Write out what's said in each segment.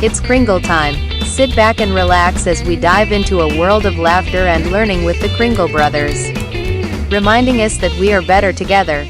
It's Kringle Time. Sit back and relax as we dive into a world of laughter and learning with the Kringle Brothers, reminding us that we are better together.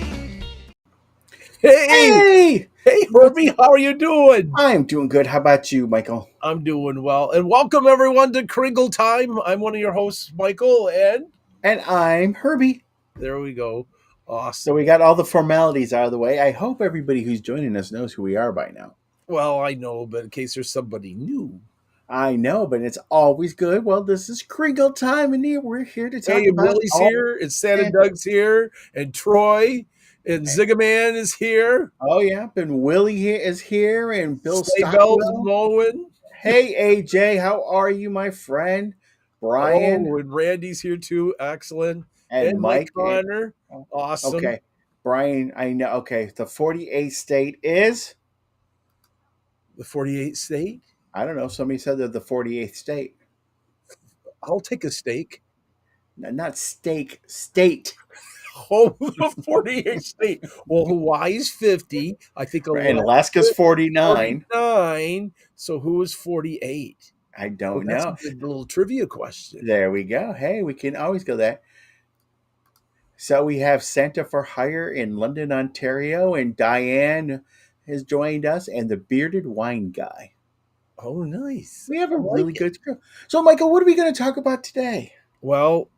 Hey, Hey, hey, what's Herbie, up? how are you doing? I'm doing good. How about you, Michael? I'm doing well, and welcome everyone to Kringle Time. I'm one of your hosts, Michael, and And I'm Herbie. there we go. So Awesome. we got all the formalities out of the way. I hope everybody who's joining us knows who we are by now. Well, I know, but in case there's somebody new, I know, but it's always good. Well, this is Kringle time, and we're here to hey, talk and about Willie's all here, and Santa Santa. Doug's here, and Troy, and Zigaman is here. Oh yeah, and Willie here is here, and Bill Sleigh bells Stockwell. blowing. Hey AJ, how are you, my friend? Brian Oh, and Randy's here too. Excellent. and And Mike Mike. And Connor. oh, Awesome. okay, Brian. I know. Okay, the 48th state is. The 48th state. I don't know. Somebody said they're the 48th state. I'll take a steak. Not steak, state. Oh, the 48 state. Well, Hawaii's 50. I think And Alaska Alaska's is 49. 49. So who is 48? I Oh, don't that's a know. good little trivia question. There we go. Hey, we can always go there. So we have Santa for Hire in London, Ontario, and Diane has joined us, and the bearded wine guy. Oh, nice. We have I a like really it. good crew. So, Michael, what are we going to talk about today? Well,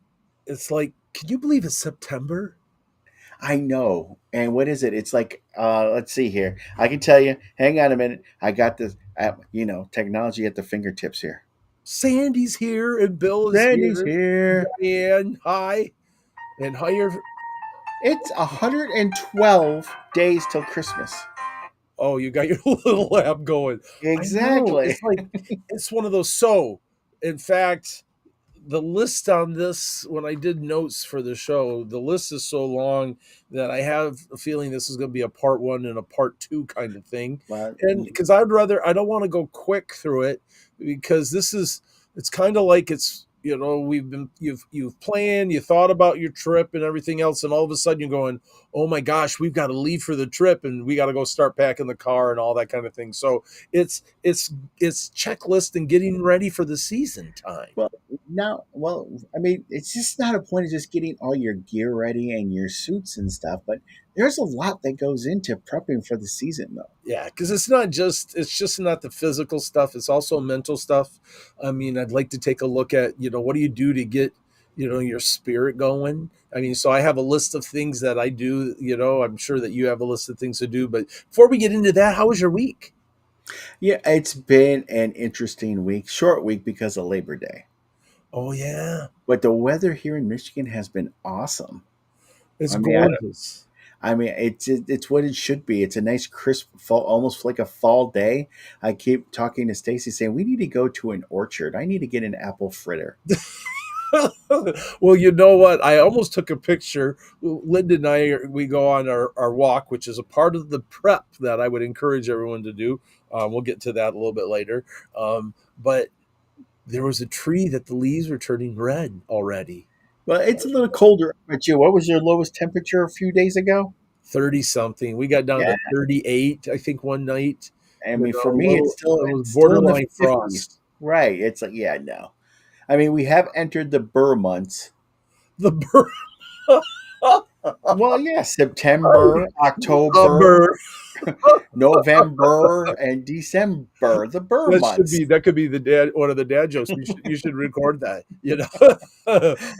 it's like, can you believe it's September? I know. And what is it? It's like, let's see here. I can tell you. Hang on a minute. I got this, technology at the fingertips here. Sandy's here and Bill is Randy's here. here. Diane, hi. And hire. It's 112 days till Christmas. Oh, you got your little lab going. I know. Exactly. It's like, it's one of those. So, in fact, the list on this, when I did notes for the show, the list is so long that I have a feeling this is going to be a part one and a part two kind of thing. Well, And because I don't want to go quick through it because it's kind of like you've planned, you thought about your trip and everything else, and all of a sudden you're going, oh my gosh, we've got to leave for the trip and we got to go start packing the car and all that kind of thing. So it's checklist and getting ready for the season time. well, now, well, I mean, it's just not a point of just getting all your gear ready and your suits and stuff, but there's a lot that goes into prepping for the season, though. Yeah, because it's just not the physical stuff, it's also mental stuff. I mean, I'd like to take a look at, what do you do to get, your spirit going? I mean, so I have a list of things that I do, I'm sure that you have a list of things to do, but before we get into that, how was your week? Yeah, it's been an interesting week, short week because of Labor Day. Oh yeah, But the weather here in Michigan has been awesome. it's I mean, gorgeous. it's what it should be. It's a nice crisp fall, almost like a fall day. I keep talking to Stacy saying we need to go to an orchard. I need to get an apple fritter. Well, you know what? I almost took a picture. Linda and we go on our walk, which is a part of the prep that I would encourage everyone to do. We'll get to that a little bit later. But there was a tree that the leaves were turning red already. Well, it's a little colder. But you, what was your lowest temperature a few days ago? 30 something. We got down Yeah, to 38, I think, one night. I mean, A for me, little, it was it's still in the borderline 50s. frost. Right. It's like, yeah, no. I mean, we have entered the burr months. The bird. Well, yeah, September, October, Number. November, and December, the burr months. That could be the dad one of the dad jokes. You should record that.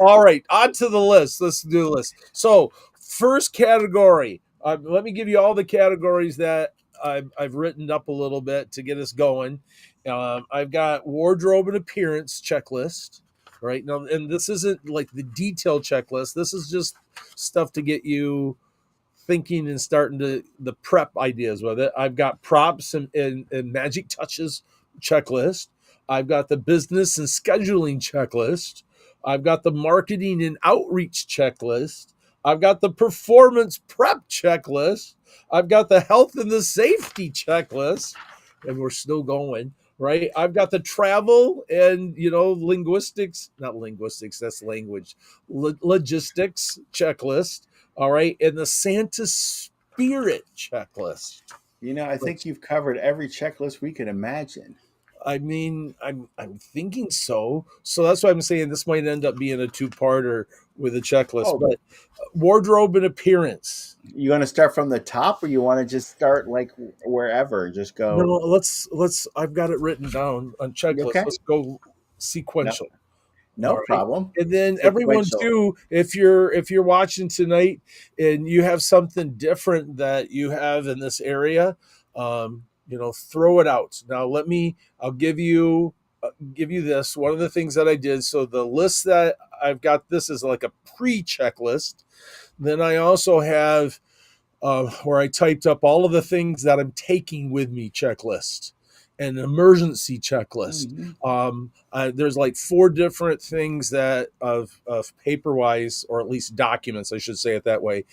All right, on to the list. Let's do the list. So first category. Let me give you all the categories that I've written up a little bit to get us going. I've got wardrobe and appearance checklist. Right now, and this isn't like the detailed checklist. This is just stuff to get you thinking and starting to the prep ideas with it. I've got props and magic touches checklist. I've got the business and scheduling checklist. I've got the marketing and outreach checklist. I've got the performance prep checklist. I've got the health and the safety checklist. And we're still going, right? I've got the travel and, linguistics, not linguistics, that's language, logistics checklist. All right. And the Santa Spirit checklist. I think you've covered every checklist we could imagine. I mean, I'm thinking so. So that's why I'm saying this might end up being a two-parter with a checklist. Oh, But wardrobe and appearance. you want to start from the top, or you want to just start like wherever? Just No, go. let's. I've got it written down on checklist. Okay. Let's go No, sequential. no All right. problem. And then everyone Sequential. too, if you're watching tonight and you have something different that you have in this area, throw it out. Now I'll give you this. One of the things that I did, so the list that I've got, this is like a pre-checklist. Then I also have where I typed up all of the things that I'm taking with me checklist, an emergency checklist. Mhm. There's like four different things that of paper wise, or at least documents, I should say it that way.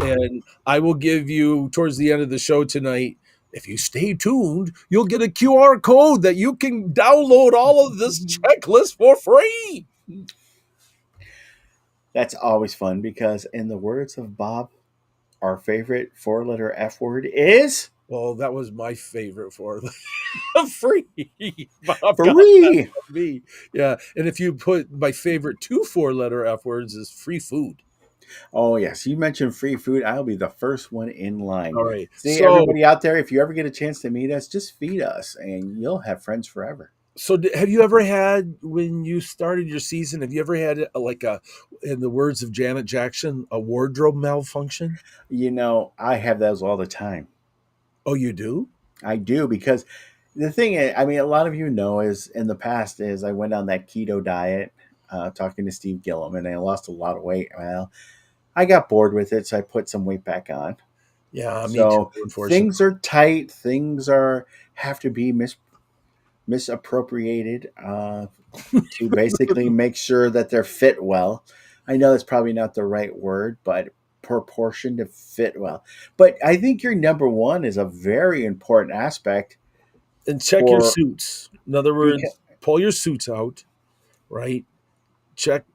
And I will give you towards the end of the show tonight. If you stay tuned, you'll get a QR code that you can download all of this checklist for free. That's always fun because, in the words of Bob, our favorite four-letter F word is Well, that was my favorite for free. Bob got that free. from me. Yeah. And if you put my favorite two four-letter F words is free food. Oh, yes. You mentioned free food. I'll be the first one in line. All right. See, So, everybody out there, if you ever get a chance to meet us, just feed us and you'll have friends forever. have you ever had, when you started your season, have you ever had in the words of Janet Jackson, a wardrobe malfunction? I have those all the time. Oh, you do? I do because the thing is, I mean, a lot of you know is in the past is I went on that keto diet, talking to Steve Gillum, and I lost a lot of weight. Well, I got bored with it, so I put some weight back on. Yeah, me too, So unfortunately. things are tight. Things are have to be misappropriated to basically make sure that they're fit well. I know that's probably not the right word, but proportion to fit well. But I think your number one is a very important aspect And check your for suits. In other because words, pull your suits out, right? Check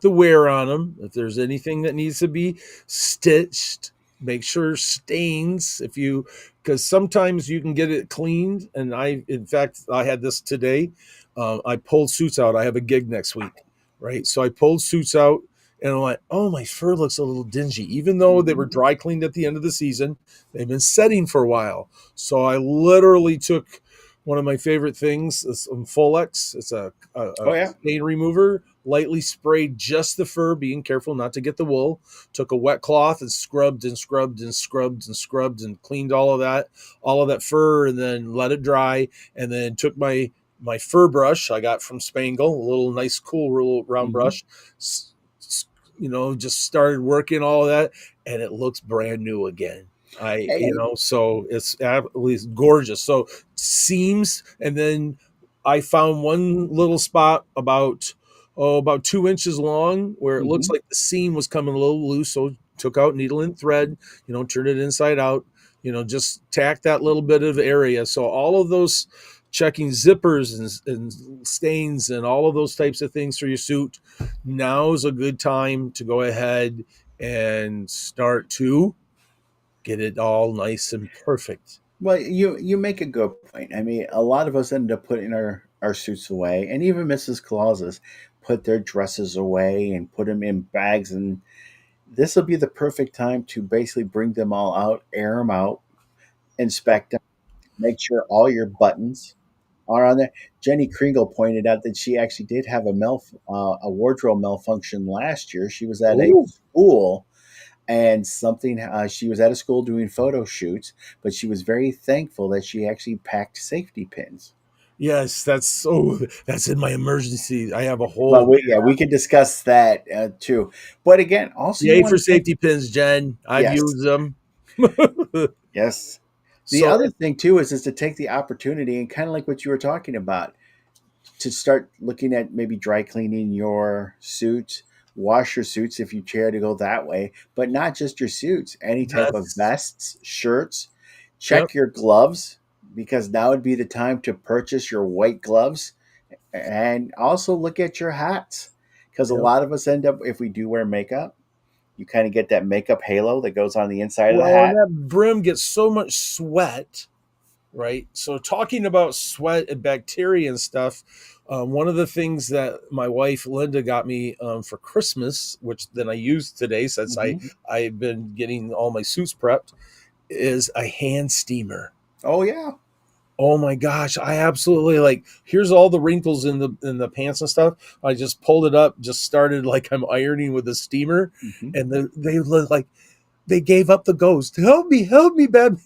the wear on them. If there's anything that needs to be stitched, make sure stains. If you Because sometimes you can get it cleaned. And in fact, I had this today. I pulled suits out. I have a gig next week, right? So I pulled suits out. And I'm like, oh, my fur looks a little dingy. Even though they were Mhm. dry cleaned at the end of the season, they've been setting for a while. So I literally took one of my favorite things, some Folex. It's a Oh yeah. stain remover, lightly sprayed just the fur, being careful not to get the wool. Took a wet cloth and scrubbed and scrubbed and scrubbed and scrubbed and cleaned all of that fur, and then let it dry. And then took my fur brush I got from Spangle, a little nice, cool, little round Hmm. brush. Just started working all of that, and it looks brand new again. Hey. So it's absolutely gorgeous. So seams, and then I found one little spot about 2 inches long where it looks Hmm. like the seam was coming a little loose. So took out needle and thread, turned it inside out, just tack that little bit of area. So all of those, checking zippers and stains and all of those types of things for your suit, now is a good time to go ahead and start to get it all nice and perfect. Well, you make a good point. I mean, a lot of us end up putting our suits away, and even Mrs. Clauses put their dresses away and put them in bags. And this will be the perfect time to basically bring them all out, air them out, inspect them, make sure all your buttons are on there. Jenny Kringle pointed out that she actually did have a wardrobe malfunction last year. She was at a Oh, school and something she was at a school doing photo shoots, but she was very thankful that she actually packed safety pins. yes, that's in my emergency. I have a Well, whole we can discuss that too. But again, also you yay want for to think, safety pins, Jen. I've yes, used them. yes. The So other thing too is to take the opportunity and kind of like what you were talking about, to start looking at maybe dry cleaning your suits, wash your suits if you care to go that way, but not just your suits, any type of that's vests, shirts. yep, Check your gloves because now would be the time to purchase your white gloves, and also look at your hats because a yep. lot of us end up, if we do wear makeup, you kind of get that makeup halo that goes on the inside of the Well, and hat. that brim gets so much sweat, right? So talking about sweat and bacteria and stuff, one of the things that my wife Linda got me for Christmas, which then I used today since Hmm. I've been getting all my suits prepped, is a hand steamer. Oh yeah. Oh my gosh, I absolutely like. Here's all the wrinkles in the pants and stuff. I just pulled it up, just started like I'm ironing with a steamer, Hmm. and they look like they gave up the ghost. Help me, Batman!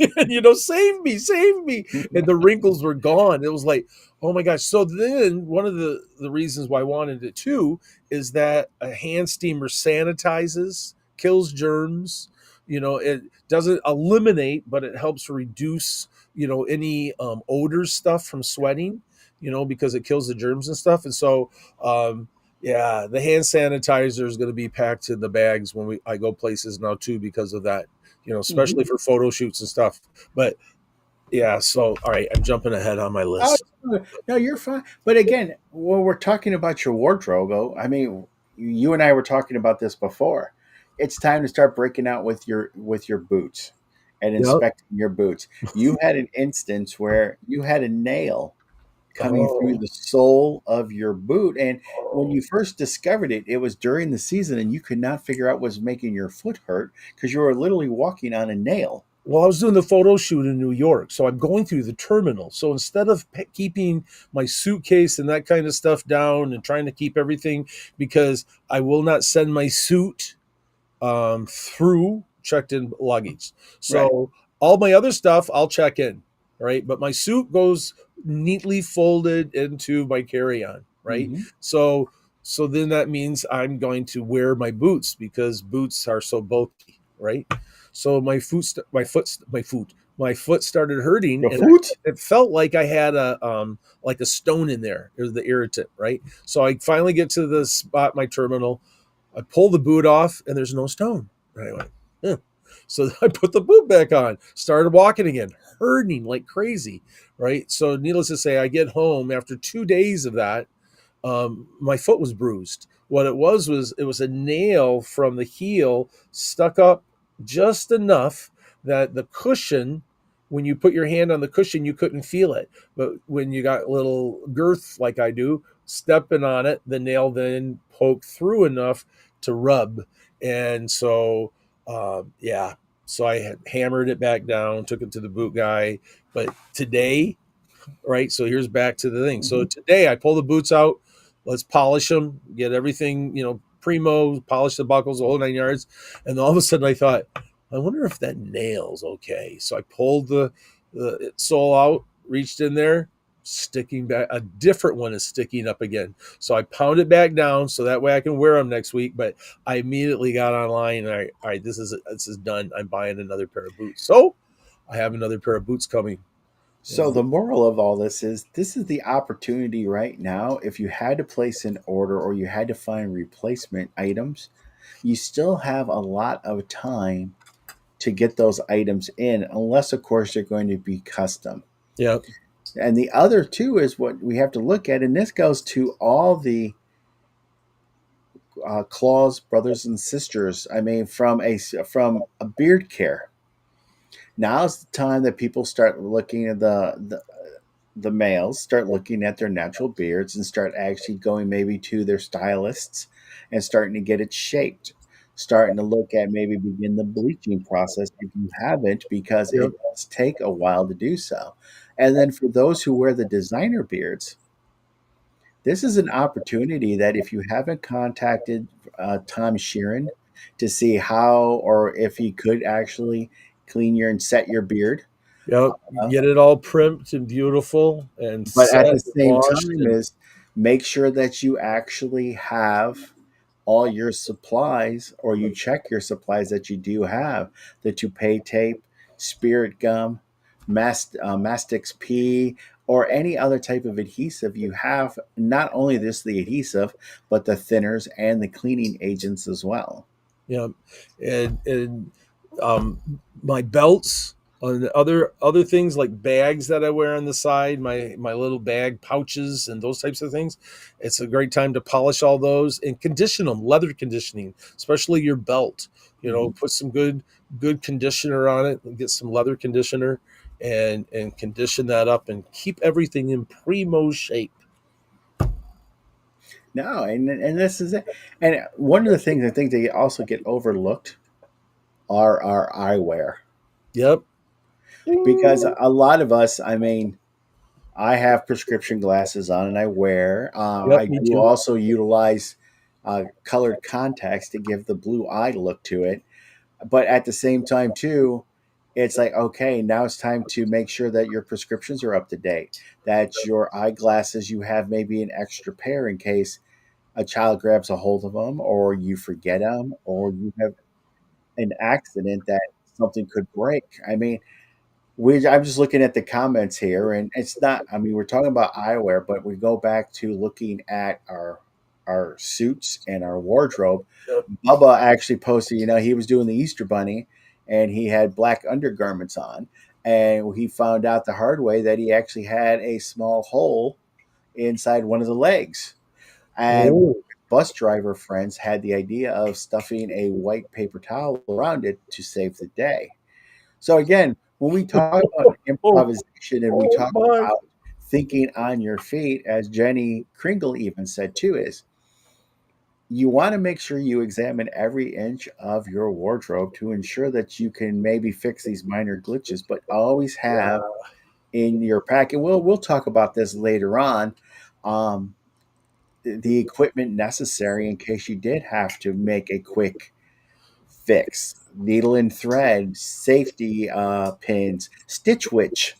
Save me! And the wrinkles were gone. It was like, oh my gosh. So then one of the reasons why I wanted it too is that a hand steamer sanitizes, kills germs. It doesn't eliminate, but it helps reduce any odor stuff from sweating. Because it kills the germs and stuff. And so yeah, the hand sanitizer is going to be packed in the bags when I go places now too because of that. Hmm. Especially for photo shoots and stuff. But yeah, so all right, I'm jumping ahead on my Oh, list. no, you're fine. But again, when we're talking about your wardrobe, I mean, you and I were talking about this before. It's time to start breaking out with your boots and Yep. inspecting your boots. You had an instance where you had a nail coming through Oh, the sole of your boot, and when you first discovered it, it was during the season, and you could not figure out what was making your foot hurt because you were literally walking on a nail. well, I was doing the photo shoot in New York, so I'm going through the terminal. So instead of keeping my suitcase and that kind of stuff down and trying to keep everything, because I will not send my suit through checked in luggage. Right. So all my other stuff I'll check in, right? But my suit goes neatly folded into my carry-on, right? Hmm. So then that means I'm going to wear my boots because boots are so bulky, right? So my foot started hurting, Your and foot. it felt like I had like a stone in there. It was the irritant, right? So I finally get to the spot, my terminal. I pull the boot off and there's no stone. And I went, huh. So I put the boot back on, started walking again, hurting like crazy, right? So needless to say, I get home after 2 days of that. My foot was bruised. What it was a nail from the heel stuck up just enough that the cushion, when you put your hand on the cushion, you couldn't feel it. But when you got little girth like I do, stepping on it, the nail then poked through enough to rub. And so, yeah, so I had hammered it back down, took it to the boot guy. But today, right? So here's back to the thing. So Hmm. today I pull the boots out. Let's polish them, get everything, primo, polish the buckles, the whole 9 yards. And all of a sudden I thought, I wonder if that nail's okay. So I pulled the sole out, reached in there, sticking back. A different one is sticking up again. So I pound it back down so that way I can wear them next week. But I immediately got online and all right, this is done. I'm buying another pair of boots. So I have another pair of boots coming. So the moral of all this is the opportunity right now. If you had to place an order or you had to find replacement items, you still have a lot of time to get those items in, unless of course they're going to be custom. Yeah. And the other two is what we have to look at, and this goes to all the Claus brothers and sisters. I mean, from a beard care. Now's the time that people start looking at the males start looking at their natural beards and start actually going maybe to their stylists and starting to get it shaped, starting to look at maybe begin the bleaching process if you haven't, because Yeah. it does take a while to do so. And then for those who wear the designer beards, this is an opportunity that if you haven't contacted Tom Sheeran to see how or if he could actually clean your and set your beard, Yep. uh, Get it all primped and beautiful and but set at the and same washed time and is make sure that you actually have all your supplies, or you check your supplies that you do have, the toupee tape, spirit gum, Mastix P, or any other type of adhesive you have, not only this the adhesive but the thinners and the cleaning agents as well. yeah, and um, my belts and other things like bags that I wear on the side, my little bag pouches and those types of things. It's a great time to polish all those and condition them, leather conditioning, especially your belt. Mhm. Put some good conditioner on it and get some leather conditioner. and condition that up and keep everything in primo shape. No, and this is it. And one of the things I think they also get overlooked are our eyewear, Yep. because a lot of us, I mean, I have prescription glasses on and I wear. Yep, I me do too. also utilize colored contacts to give the blue eye look to it. But at the same time, too, it's like, okay, now it's time to make sure that your prescriptions are up to date, that your eyeglasses, you have maybe an extra pair in case a child grabs a hold of them or you forget them or you have an accident that something could break. I mean, I'm just looking at the comments here, and it's not. I mean, we're talking about eyewear, but we go back to looking at our suits and our wardrobe. Yep. Bubba actually posted, he was doing the Easter Bunny, and he had black undergarments on, and he found out the hard way that he actually had a small hole inside one of the legs, and Oh. bus driver friends had the idea of stuffing a white paper towel around it to save the day. So again, when we talk about Oh, improvisation and we oh talk my. about thinking on your feet, as Jenny Kringle even said too, is you want to make sure you examine every inch of your wardrobe to ensure that you can maybe fix these minor glitches, but always have Yeah. in your pack. And we'll talk about this later on. Um, the equipment necessary in case you did have to make a quick fix: needle and thread, safety pins, Stitch Witch.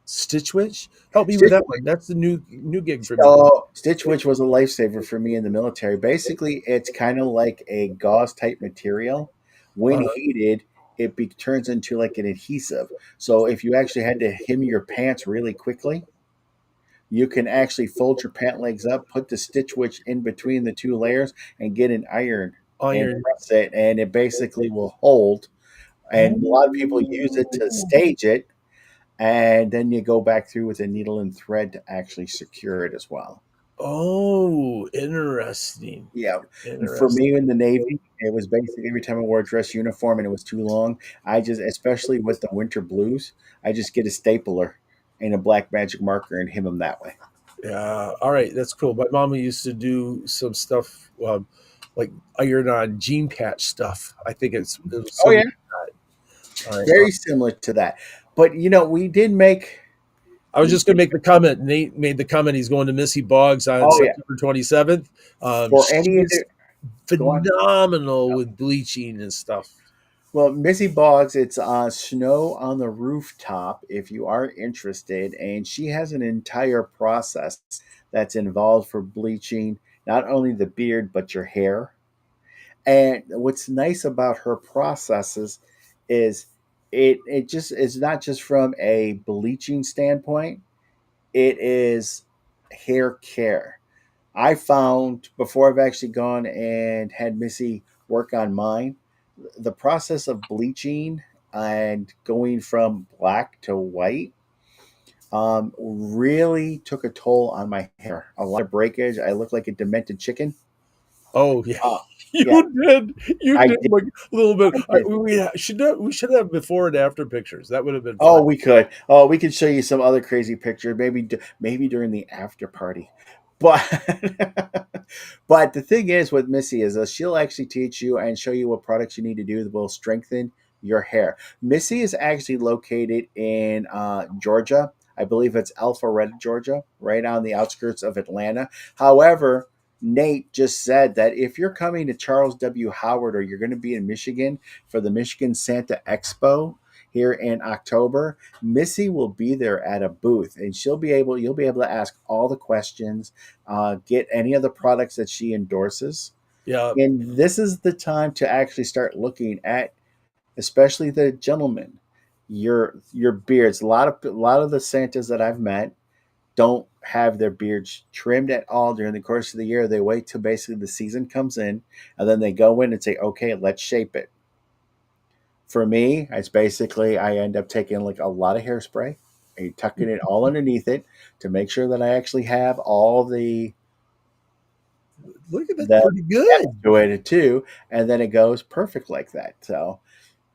Stitch Witch? Help me with Stitch that one. That's the new gig for me. So Stitch Witch was a lifesaver for me in the military. Basically, it's kind of like a gauze type material. When Uh, heated, turns into like an adhesive. So if you actually had to hem your pants really quickly, you can actually fold your pant legs up, put the Stitch Witch in between the two layers, and get an iron and iron. press it, and it basically will hold. And a lot of people use it to Oh. stage it, and then you go back through with a needle and thread to actually secure it as well. Oh, interesting. Yeah. For Interesting. me in the Navy, it was basically every time I wore a dress uniform and it was too long, I just, especially with the winter blues, I just get a stapler and a black magic marker and hem them that way. Yeah. All right. That's cool. My mama used to do some stuff like iron on jean patch stuff. I think it was Oh, similar yeah. to that. All right. Very similar to that. But, we did make, I was we just going did, to make the comment. Nate made the comment. He's going to Missy Boggs on oh, yeah. September 27th. For any of She's the, go on. phenomenal with bleaching and stuff. Well, Missy Boggs, it's Snow on the Rooftop if you are interested. And she has an entire process that's involved for bleaching not only the beard, but your hair. And what's nice about her processes is it just is not just from a bleaching standpoint, it is hair care. I found before I've actually gone and had Missy work on mine, the process of bleaching and going from black to white really took a toll on my hair. A lot of breakage. I look like a demented chicken. Oh yeah, Uh, you yeah, did. You I did did. like a little bit. I did. We should have before and after pictures. That would have been fun. Oh, we could. Oh, we could show you some other crazy picture. Maybe during the after party. But but the thing is with Missy is that she'll actually teach you and show you what products you need to do that will strengthen your hair. Missy is actually located in Georgia. I believe it's Alpharetta, Georgia, right on the outskirts of Atlanta. However, Nate just said that if you're coming to Charles W. Howard or you're going to be in Michigan for the Michigan Santa Expo here in October, Missy will be there at a booth, and you'll be able to ask all the questions, get any of the products that she endorses. Yeah, And this is the time to actually start looking at, especially the gentlemen, your beards. A lot of the Santas that I've met don't have their beards trimmed at all during the course of the year. They wait till basically the season comes in, and then they go in and say, "Okay, let's shape it." For me, it's basically I end up taking like a lot of hairspray and tucking it all underneath it to make sure that I actually have all look at that. the Pretty depth good. to it too, and then it goes perfect like that. So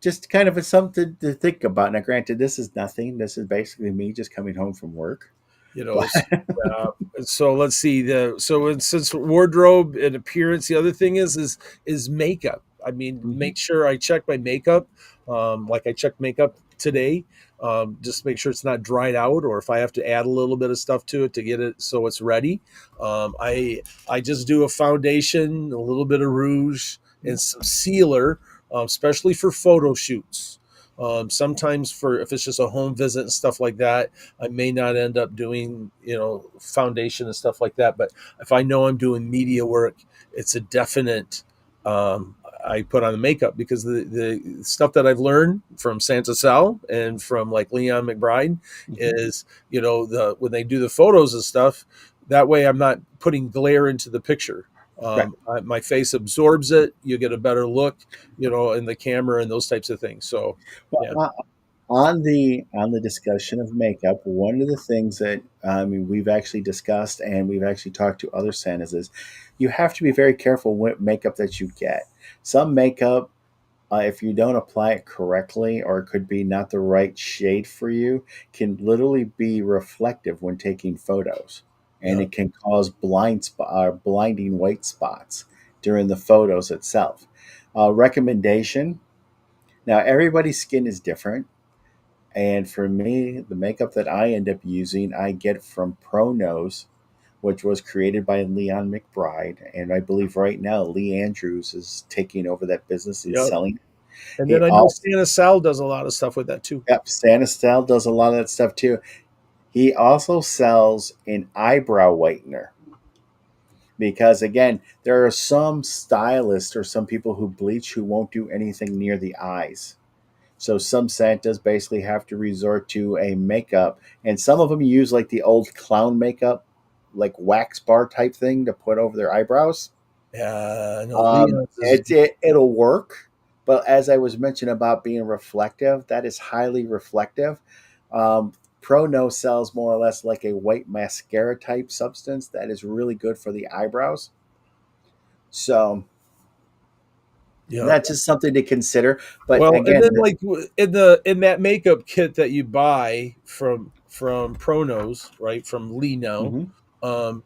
just kind of a something to think about. Now, granted, this is nothing. This is basically me just coming home from work. You know, But uh, so let's see since wardrobe and appearance, the other thing is makeup. I mean, Mhm. make sure I check my makeup, like I checked makeup today, just make sure it's not dried out, or if I have to add a little bit of stuff to it to get it so it's ready. I just do a foundation, a little bit of rouge, and some sealer, especially for photo shoots. Sometimes for if it's just a home visit and stuff like that, I may not end up doing, foundation and stuff like that. But if I know I'm doing media work, it's a definite. I put on the makeup because the stuff that I've learned from Santa Sal and from like Leon McBride Mhm. is, when they do the photos and stuff, that way I'm not putting glare into the picture. Right. My face absorbs it. You get a better look, in the camera and those types of things. So, Well, yeah, on the discussion of makeup, one of the things that I mean we've actually discussed and we've actually talked to other Santas is you have to be very careful with makeup that you get. Some makeup, if you don't apply it correctly or it could be not the right shade for you, can literally be reflective when taking photos, and yeah, it can cause blinding white spots during the photos itself. Recommendation. Now, everybody's skin is different. And for me, the makeup that I end up using, I get from Pro Nose, which was created by Leon McBride. And I believe right now Lee Andrews is taking over that business and yeah. selling. And He then I know also, Santa Sal does a lot of stuff with that too. yep, Santa does a lot of that stuff too. He also sells an eyebrow whitener because, again, there are some stylists or some people who bleach who won't do anything near the eyes. So some Santas basically have to resort to a makeup, and some of them use like the old clown makeup, like wax bar type thing to put over their eyebrows. Yeah, no, Leon's is It'll work, but as I was mentioning about being reflective, that is highly reflective. Pro No sells more or less like a white mascara type substance that is really good for the eyebrows. So yeah. that's just something to consider. But Well, and again, then like in that makeup kit that you buy from Pronos, right, from Lee now, mhm, um,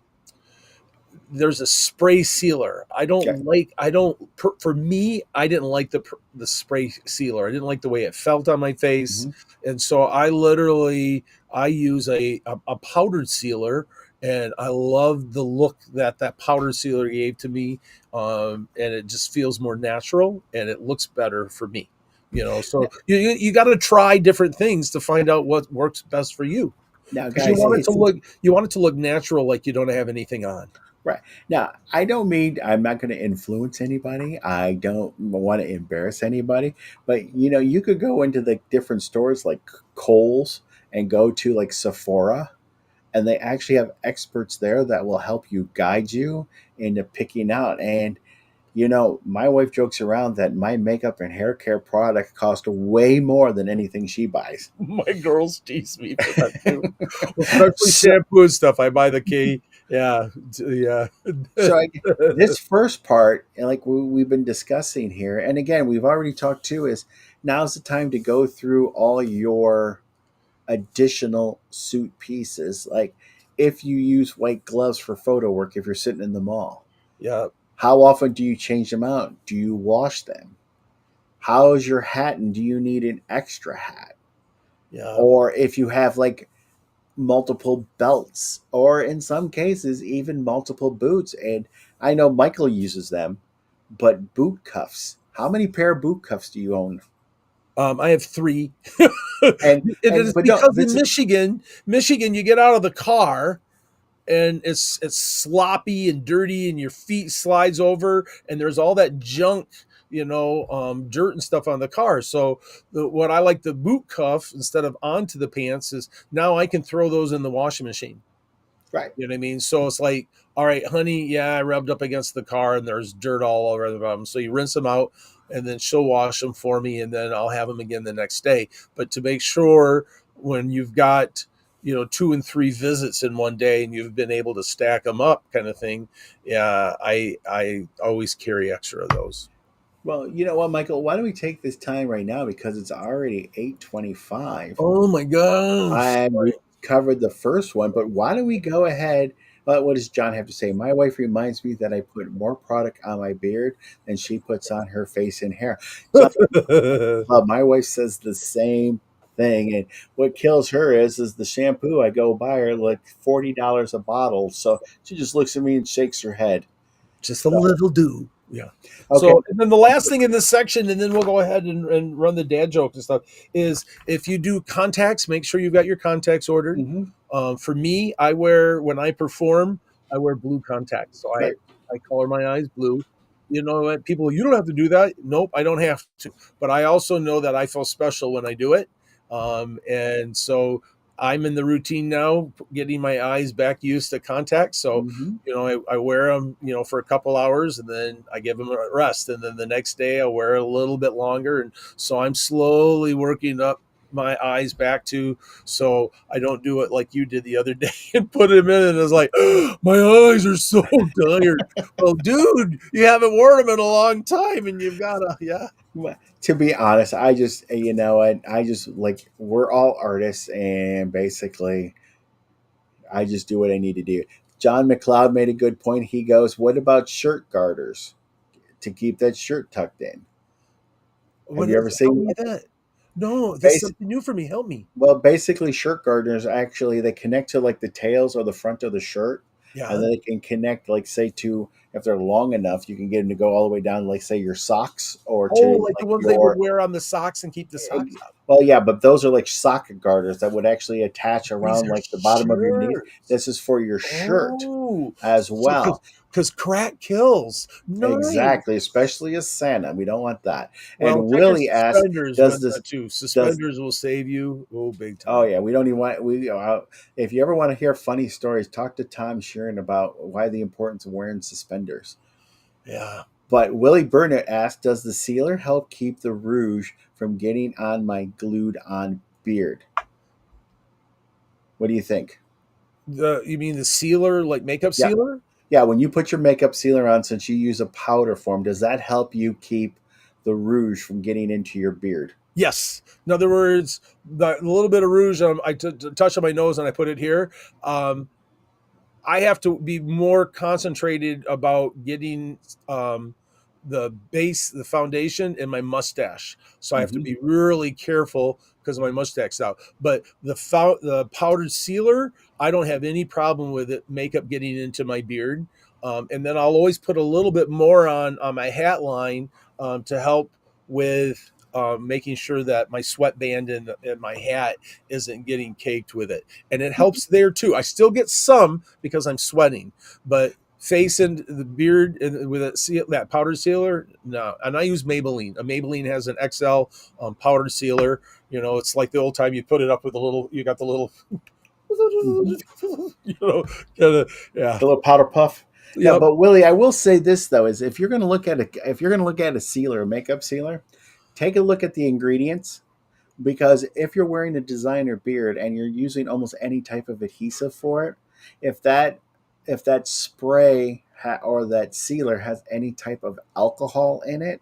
there's a spray sealer. okay. I don't for me I didn't like the spray sealer. I didn't like the way it felt on my face. Mhm. And so I use a powdered sealer, and I love the look that that powdered sealer gave to me. And it just feels more natural and it looks better for me. So you got to try different things to find out what works best for you, Now, because guys, it's you want it to look natural, like you don't have anything on. right. Now, I don't mean I'm not going to influence anybody. I don't want to embarrass anybody. But, you could go into the different stores like Kohl's and go to like Sephora, and they actually have experts there that will help you guide you into picking out. And, my wife jokes around that my makeup and hair care product cost way more than anything she buys. My girls tease me for that too, especially So, shampoo and stuff. I buy the K. Yeah, yeah. So this first part, and like we've been discussing here, and again, we've already talked too, is now's the time to go through all your additional suit pieces. Like if you use white gloves for photo work, if you're sitting in the mall, Yeah, how often do you change them out? Do you wash them? How is your hat, and do you need an extra hat? yeah. Or if you have like multiple belts, or in some cases, even multiple boots. And I know Michael uses them, but boot cuffs. How many pair of boot cuffs do you own? I have three. And It is but no, because in Michigan, you get out of the car and it's sloppy and dirty, and your feet slides over, and there's all that junk, dirt and stuff on the car. So what I like the boot cuff instead of onto the pants is now I can throw those in the washing machine. right. You know what I mean? So it's like, all right, honey, yeah, I rubbed up against the car and there's dirt all over the bottom. So you rinse them out, and then she'll wash them for me, and then I'll have them again the next day. But to make sure, when you've got, 2 and 3 visits in one day and you've been able to stack them up kind of thing, yeah, I always carry extra of those. Well, you know what, Michael? Why don't we take this time right now because it's already 8:25, Oh my gosh. and we covered the first one. But why don't we go ahead? What does John have to say? My wife reminds me that I put more product on my beard than she puts on her face and hair. John, my wife says the same thing, and what kills her is the shampoo I go buy her like $40 a bottle. So she just looks at me and shakes her head. Just a little do. Yeah. Okay. So, and then the last thing in this section, and then we'll go ahead and run the dad joke and stuff, is if you do contacts, make sure you've got your contacts ordered. Hmm. For me, when I perform, I wear blue contacts. So Right. I color my eyes blue. You know what? People, you don't have to do that. Nope, I don't have to. But I also know that I feel special when I do it. And so I'm in the routine now, getting my eyes back used to contacts. So, Hmm. I wear them, for a couple hours and then I give them a rest. And then the next day I wear a little bit longer. And so I'm slowly working up my eyes back to, so I don't do it like you did the other day and put them in. And it's like, my eyes are so tired. Well, dude, you haven't worn them in a long time and you've got to, yeah. Well, to be honest, I just, I just like, we're all artists, and basically, I just do what I need to do. John McLeod made a good point. He goes, "What about shirt garters to keep that shirt tucked in?" Have What you is ever it? Help seen me with that? that. No, this is Bas- something new for me. Help me. Well, basically, shirt garters actually they connect to like the tails or the front of the shirt, and Yeah. then they can connect, like say to if they're long enough, you can get them to go all the way down, like say your socks or Oh, to like the like ones they would your. wear on the socks and keep the socks up. Well, yeah, but those are like socket garters that would actually attach These around are like the bottom of your knees. shirts. This is for your shirt Oh, as so well. because crack kills. Nice. Exactly, especially as Santa. We don't want that. Well, And check your Willie asked, suspenders "Does with this that too. does?" Suspenders will save you. Oh, big Oh time. yeah, we don't even want we. If you ever want to hear funny stories, talk to Tom Sheeran about why the importance of wearing suspenders. Yeah. But Willie Burnett asked, "Does the sealer help keep the rouge from getting on my glued-on beard?" What do you think? You mean the sealer, like makeup Yeah, sealer? yeah. When you put your makeup sealer on, since you use a powder form, does that help you keep the rouge from getting into your beard? Yes. In other words, the little bit of rouge touch on my nose and I put it here. I have to be more concentrated about getting the base, the foundation, and my mustache. So I have to Hmm. be really careful because of my mustache out. But the powdered sealer, I don't have any problem with it. Makeup getting into my beard, and then I'll always put a little bit more on my hat line to help with. Making sure that my sweatband and my hat isn't getting caked with it, and it helps there too. I still get some because I'm sweating, but face and the beard and with that powder sealer, no. And I use Maybelline. A Maybelline has an XL powder sealer. It's like the old time. You put it up with a little. You got the little. Hmm. You know, kind of, yeah. The little powder puff. Now, Yep. but Willie, I will say this though: is if you're going to look at a sealer, a makeup sealer, take a look at the ingredients, because if you're wearing a designer beard and you're using almost any type of adhesive for it, if that spray or that sealer has any type of alcohol in it,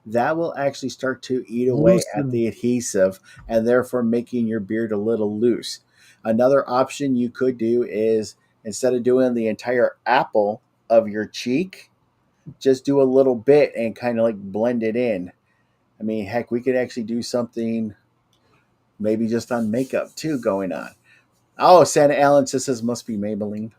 that will actually start to eat away at Loosen. the adhesive and therefore making your beard a little loose. Another option you could do is, instead of doing the entire apple of your cheek, just do a little bit and kind of like blend it in. I mean, heck, we could actually do something maybe just on makeup too going on. Oh, Santa Allen says must be Maybelline.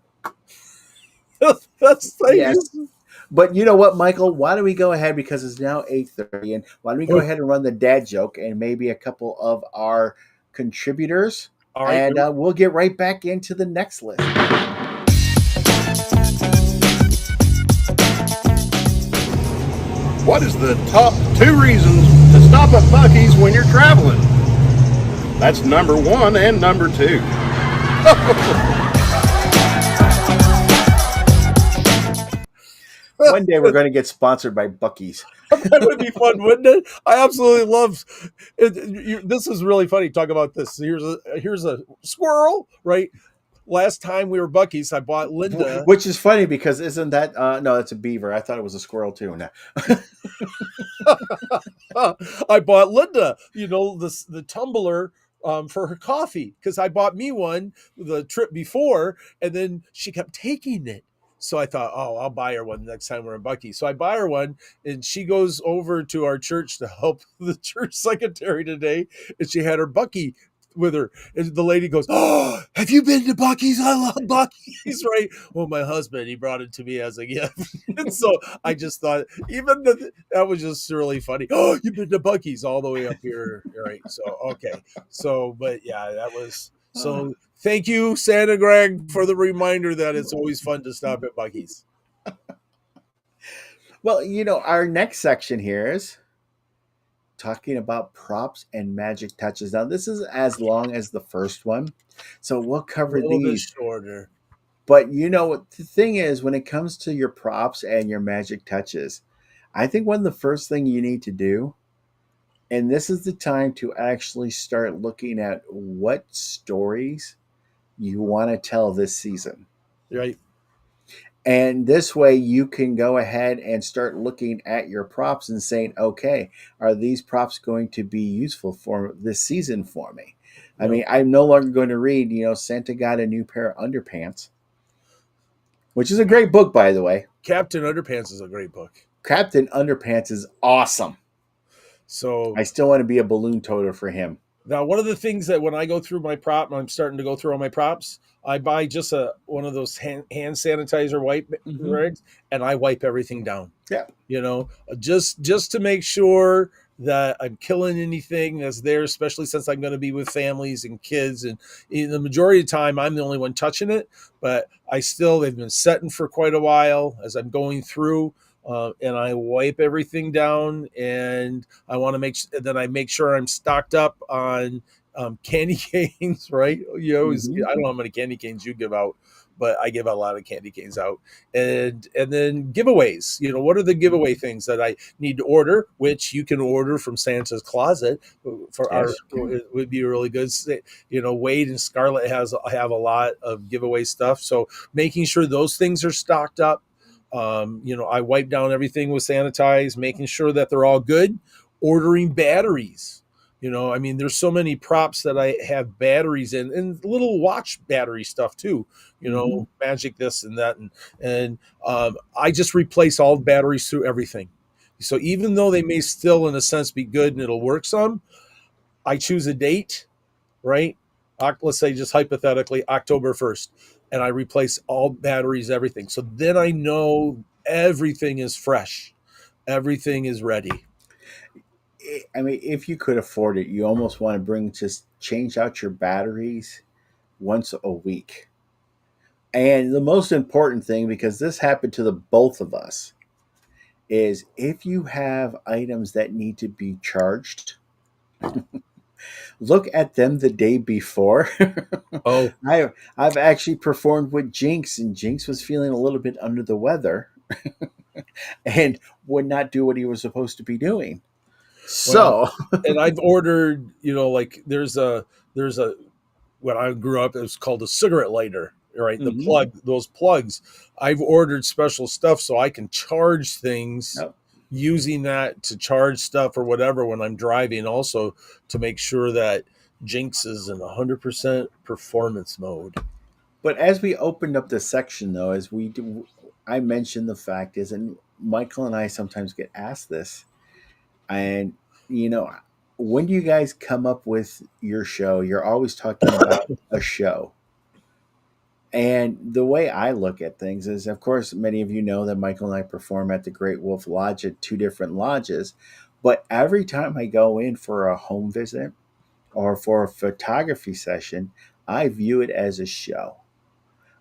That's thank Yes. you. But you know what, Michael? Why don't we go ahead, because it's now 8:30, and why don't we go Oh, ahead and run the dad joke and maybe a couple of our contributors, all right. and we'll get right back into the next list. What is the top two reasons to stop at Bucky's when you're traveling? That's number one and number two. One day we're going to get sponsored by Bucky's. That would be fun, wouldn't it? I absolutely love it. This is really funny. Talk about this. Here's a squirrel, right? last time we were Bucky's, I bought Linda. Which is funny because isn't that no, that's a beaver. I thought it was a squirrel too. No. I bought Linda, the tumbler for her coffee because I bought me one the trip before, and then she kept taking it. So I thought, oh, I'll buy her one next time we're in Bucky. So I buy her one, and she goes over to our church to help the church secretary today, and she had her Bucky with her. And the lady goes, "Oh, have you been to Bucky's? I love Bucky's." Right? Well, my husband, he brought it to me as a gift. And so I just thought, that was just really funny. Oh, you've been to Bucky's all the way up here, right? So okay, so but yeah, that was so. Thank you, Santa Greg, for the reminder that it's always fun to stop at Bucky's. Well, our next section here is talking about props and magic touches. Now, this is as long as the first one, so we'll A cover little bit these. shorter. But what the thing is, when it comes to your props and your magic touches, I think one of the first thing you need to do, and this is the time to actually start looking at what stories you want to tell this season. Right. And this way you can go ahead and start looking at your props and saying, okay, are these props going to be useful for this season for me? I mean, I'm no longer going to read, Santa got a new pair of underpants, which is a great book, by the way. Captain Underpants is a great book. Captain Underpants is awesome. So I still want to be a balloon toter for him. now, one of the things that when I go through my prop, I'm starting to go through all my props, I buy just one of those hand sanitizer wipe rags, and I wipe everything down. Yeah. Just to make sure that I'm killing anything that's there, especially since I'm going to be with families and kids. And in the majority of the time, I'm the only one touching it, but they've been setting for quite a while as I'm going through. And I wipe everything down, and I want to make sure I'm stocked up on candy canes, right? I don't know how many candy canes you give out, but I give a lot of candy canes out, and then giveaways. What are the giveaway things that I need to order, which you can order from Santa's Closet it would be really good. Wade and Scarlett have a lot of giveaway stuff, so making sure those things are stocked up. I wipe down everything with sanitize, making sure that they're all good, ordering batteries. There's so many props that I have batteries in, and little watch battery stuff too, magic this and that. And I just replace all batteries through everything. So even though they may still, in a sense, be good and it'll work some, I choose a date, right? Let's say just hypothetically October 1st. And I replace all batteries, everything. So then I know everything is fresh. Everything is ready. I mean, if you could afford it, you almost want to just change out your batteries once a week. And the most important thing, because this happened to the both of us, is if you have items that need to be charged, look at them the day before. Oh, I've actually performed with Jinx, and Jinx was feeling a little bit under the weather and would not do what he was supposed to be doing. So, and I've ordered, like there's a when I grew up, it was called a cigarette lighter, right? Those plugs. I've ordered special stuff so I can charge things. Yep. Using that to charge stuff or whatever when I'm driving, also to make sure that Jinx is in 100% performance mode. But as we opened up this section, though, as we do, I mentioned the fact is, and Michael and I sometimes get asked this, and when you guys come up with your show, you're always talking about a show. And the way I look at things is, of course, many of you know that Michael and I perform at the Great Wolf Lodge at 2 different lodges. But every time I go in for a home visit or for a photography session, I view it as a show.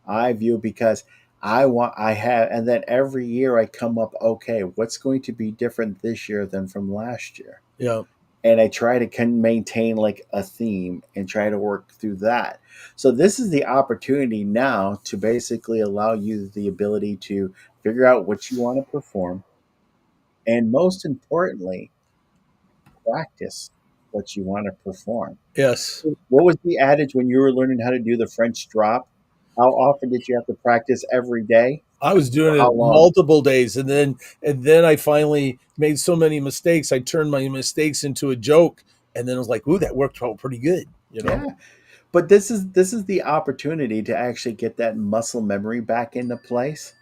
I view it because and then every year I come up, okay, what's going to be different this year than from last year? Yeah. And I try to maintain like a theme and try to work through that. So this is the opportunity now to basically allow you the ability to figure out what you want to perform. And most importantly, practice what you want to perform. Yes. What was the adage when you were learning how to do the French drop? How often did you have to practice every day? I was For doing how it long? multiple days, and then I finally made so many mistakes. I turned my mistakes into a joke, and then I was like, "Ooh, that worked out pretty good," you know. Yeah. But this is the opportunity to actually get that muscle memory back into place.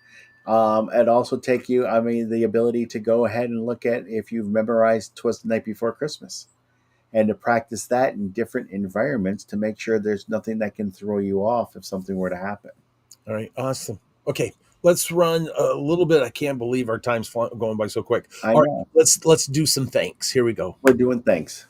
And also take you, I mean, the ability to go ahead and look at if you've memorized Twas the Night Before Christmas and to practice that in different environments to make sure there's nothing that can throw you off if something were to happen. All right, awesome. Okay, let's run a little bit. I can't believe our time's going by so quick. I All right, know. let's do some thanks. Here we go. We're doing things.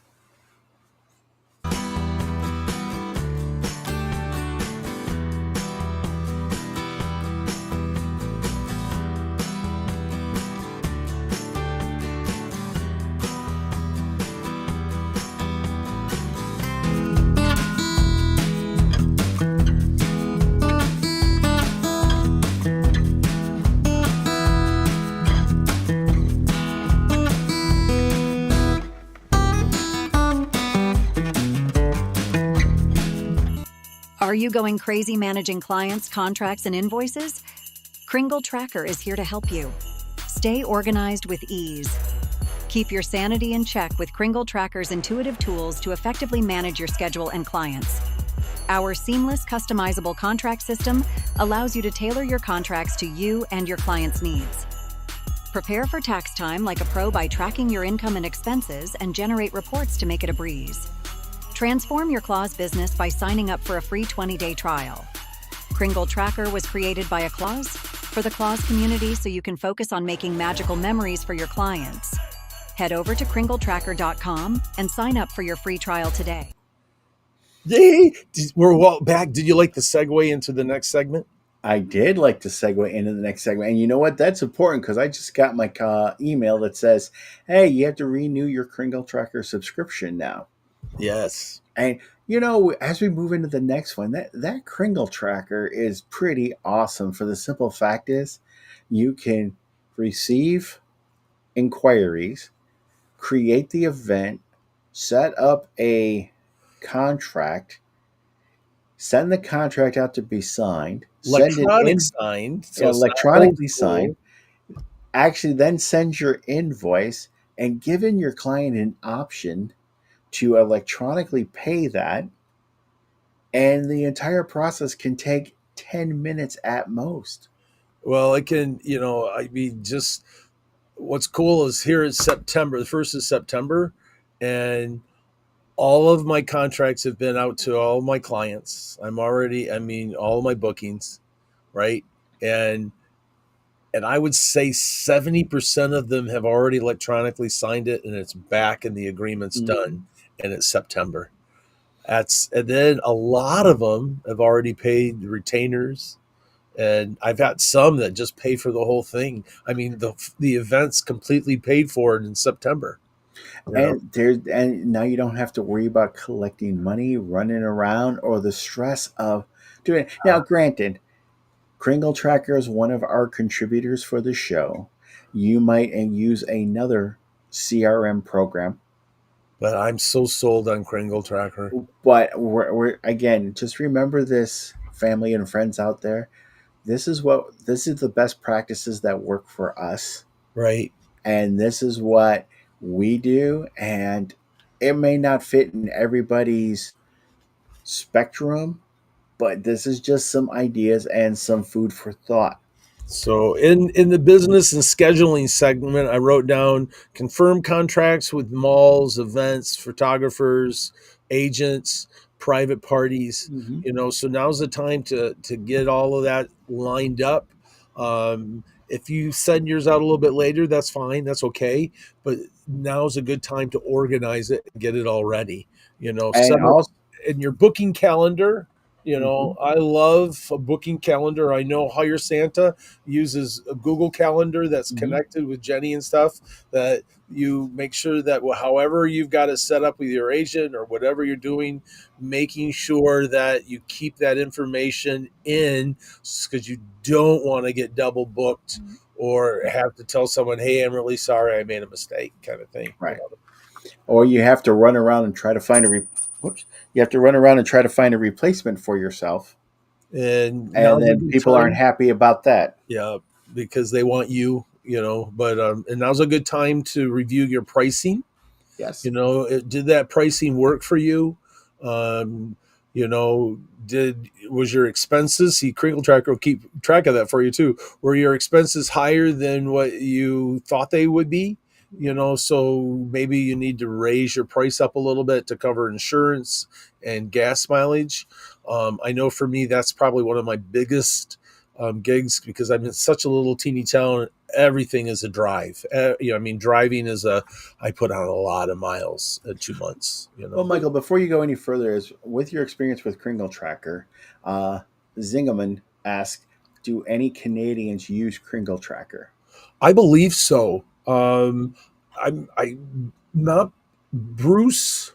Are you going crazy managing clients, contracts, and invoices? Kringle Tracker is here to help you. Stay organized with ease. Keep your sanity in check with Kringle Tracker's intuitive tools to effectively manage your schedule and clients. Our seamless, customizable contract system allows you to tailor your contracts to you and your clients' needs. Prepare for tax time like a pro by tracking your income and expenses and generate reports to make it a breeze. Transform your Claus business by signing up for a free 20-day trial. Kringle Tracker was created by a Claus for the Claus community so you can focus on making magical memories for your clients. Head over to kringletracker.com and sign up for your free trial today. Yay! We're back. Did you like the segue into the next segment? I did like to segue into the next segment. And you know what? That's important because I just got my email that says, hey, you have to renew your Kringle Tracker subscription now. Yes. And as we move into the next one, that Kringle Tracker is pretty awesome. For the simple fact is, you can receive inquiries, create the event, set up a contract, send the contract out to be signed, send it Electronic in signed, so it's not old electronically school. signed, actually then send your invoice and giving your client an option to electronically pay that. And the entire process can take 10 minutes at most. Well, it can, I mean, just what's cool is here is September. The first is September, and all of my contracts have been out to all my clients. All of my bookings, right? And I would say 70% of them have already electronically signed it and it's back and the agreement's done and it's September. And then a lot of them have already paid the retainers, and I've got some that just pay for the whole thing. I mean, the event's completely paid for in September. And now you don't have to worry about collecting money, running around, or the stress of doing it. Now, granted, Kringle Tracker is one of our contributors for the show. You might use another CRM program. But I'm so sold on Kringle Tracker. But we're again, just remember this, family and friends out there. This is the best practices that work for us. Right. And this is what we do. And it may not fit in everybody's spectrum, but this is just some ideas and some food for thought. So in the business and scheduling segment, I wrote down confirm contracts with malls, events, photographers, agents, private parties. So now's the time to get all of that lined up. If you send yours out a little bit later, that's fine, that's okay. But now's a good time to organize it and get it all ready. And also, in your booking calendar. I love a booking calendar. I know Hire Santa uses a Google Calendar that's connected with Jenny and stuff, that you make sure that however you've got it set up with your agent or whatever you're doing, making sure that you keep that information in, because you don't want to get double booked or have to tell someone, hey, I'm really sorry, I made a mistake, kind of thing. Right. Or you have to run around and try to find you have to run around and try to find a replacement for yourself. And And now's a then good people aren't time. happy about that. Yeah, because they want you, but and now's a good time to review your pricing. Yes. Did that pricing work for you? Um, did was your expenses? See, Kringle Tracker will keep track of that for you too. Were your expenses higher than what you thought they would be? So maybe you need to raise your price up a little bit to cover insurance and gas mileage. I know for me, that's probably one of my biggest gigs because I'm in such a little teeny town. Everything is a drive. Driving is I put on a lot of miles in 2 months. Well, Michael, before you go any further, is with your experience with Kringle Tracker, uh, Zingerman asked, "Do any Canadians use Kringle Tracker?" I believe so. I not Bruce.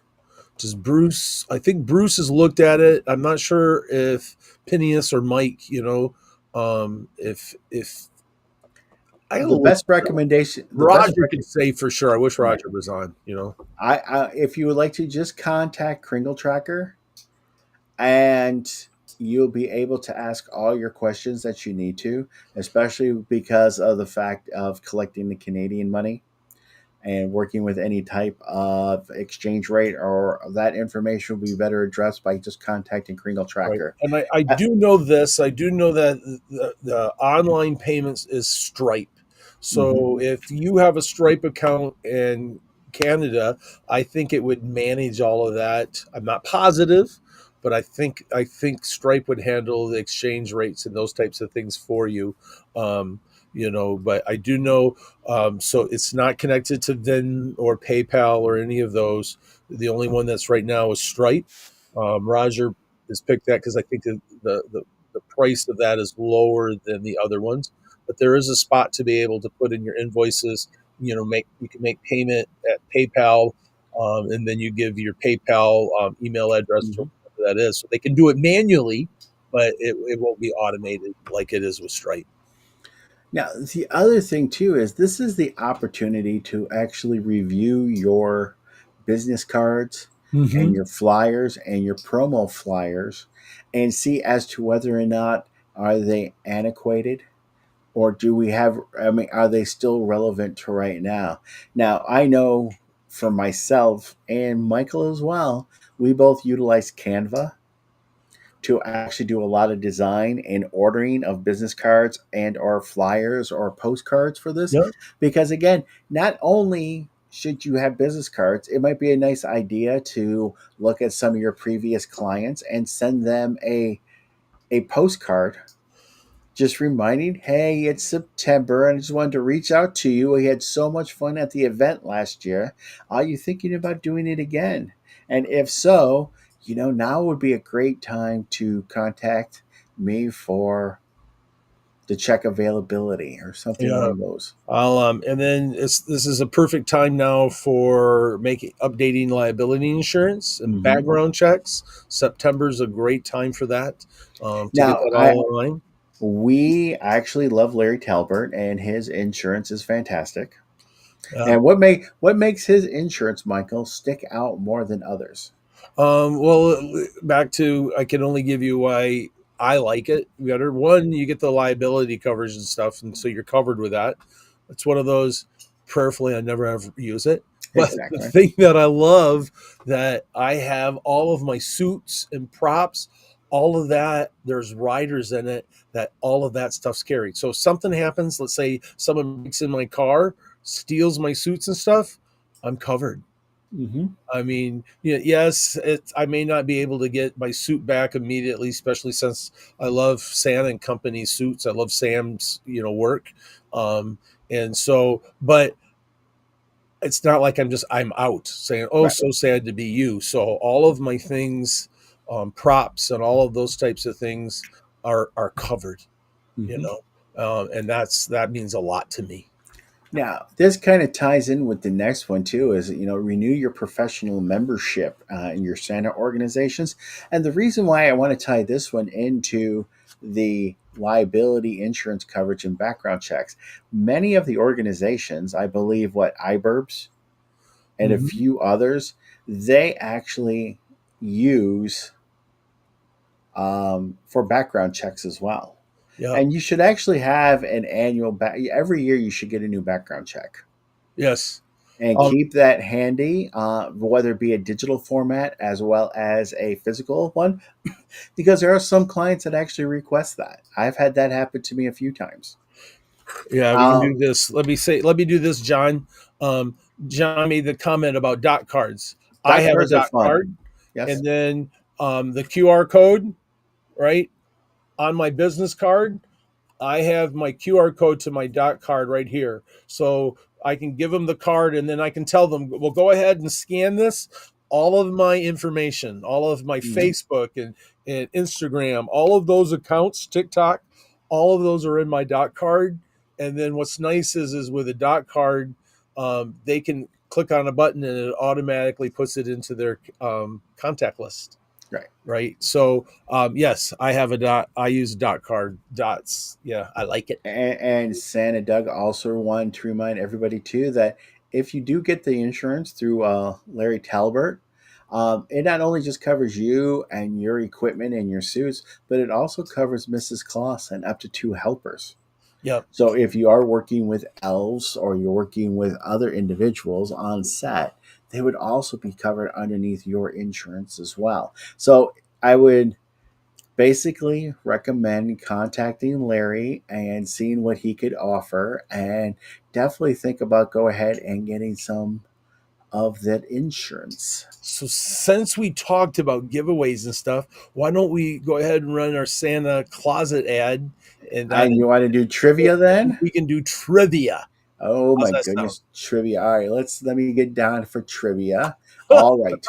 Does Bruce? I think Bruce has looked at it. I'm not sure if Phineas or Mike. If I gotta The look. best recommendation, the best Roger could say for sure. I wish right. Roger was on. If you would like to, just contact Kringle Tracker, and you'll be able to ask all your questions that you need to, especially because of the fact of collecting the Canadian money and working with any type of exchange rate, or that information will be better addressed by just contacting Kringle Right. Tracker. And I Uh, do know this. I do know that the online payments is Stripe. mhm. So if you have a Stripe account in Canada, I think it would manage all of that. I'm not positive, but I think Stripe would handle the exchange rates and those types of things for you. But I do know, so it's not connected to Vin or PayPal or any of those. The only one that's right now is Stripe. Roger has picked that because I think the price of that is lower than the other ones. But there is a spot to be able to put in your invoices. You can make payment at PayPal, and then you give your PayPal email address or Mhm. whatever that is. So they can do it manually, but it won't be automated like it is with Stripe. Now, the other thing too is this is the opportunity to actually review your business cards and Mm-hmm. your flyers and your promo flyers and see as to whether or not are they antiquated, or do we have, I mean, are they still relevant to right now? Now, I know for myself and Michael as well, we both utilize Canva to actually do a lot of design and ordering of business cards and or flyers or postcards for this, Yeah. because again, not only should you have business cards, it might be a nice idea to look at some of your previous clients and send them a postcard just reminding, hey, it's September and I just wanted to reach out to you. We had so much fun at the event last year. Are you thinking about doing it again? And if so, now would be a great time to contact me for the check availability or something Yeah. along those. And then this is a perfect time now for making updating liability insurance and Hmm. background checks. September is a great time for that, to get Now, that all online. we actually love Larry Talbert, and his insurance is fantastic. Uh, And what makes his insurance, Michael, stick out more than others? well, back to I can only give you why I like it better. One, you get the liability coverage and stuff, and so you're covered with that. It's one of those. Prayerfully, I never ever use it. But the Exactly. thing that I love that I have all of my suits and props, all of that. There's riders in it that all of that stuff's carried. So if something happens, let's say someone breaks in my car, steals my suits and stuff, I'm covered. Hmm. I mean, yes, I may not be able to get my suit back immediately, especially since I love Sam and Company suits. I love Sam's, work. And so, but it's not like I'm out saying, "Oh, Right. so sad to be you." So all of my things, props and all of those types of things are covered, you Hmm. know, and that means a lot to me. Now, this kind of ties in with the next one too. Is renew your professional membership in your Santa organizations, and the reason why I want to tie this one into the liability insurance coverage and background checks. Many of the organizations, I believe, what iBurbs and a Hmm. few others, they actually use for background checks as well. Yeah. And you should actually have an annual every year. You should get a new background check Yes. and keep that handy, whether it be a digital format as well as a physical one, because there are some clients that actually request that. I've had that happen to me a few times. Yeah, we can do this. Let me do this, John. John made the comment about dot cards. I Dot have a cards are dot fun. card, Yes. and then the QR code, right, on my business card. I have my QR code to my dot card right here. So I can give them the card and then I can tell them, well, go ahead and scan this. All of my information, all of my Mhm. Facebook and Instagram, all of those accounts, TikTok, all of those are in my dot card. And then what's nice is with a dot card, they can click on a button and it automatically puts it into their contact list. Right. Right. So, yes, I have a dot. I use dot card dots. Yeah, I like it. And Santa Doug also wanted to remind everybody too that if you do get the insurance through Larry Talbert, it not only just covers you and your equipment and your suits, but it also covers Mrs. Claus and up to 2 helpers. Yep. So if you are working with elves or you're working with other individuals on set, they would also be covered underneath your insurance as well. So I would basically recommend contacting Larry and seeing what he could offer, and definitely think about go ahead and getting some of that insurance. So since we talked about giveaways and stuff, why don't we go ahead and run our Santa closet ad, and And you want to do trivia then? we can do trivia. Oh How's my that goodness, trivia. All right, let me get down for trivia. All right.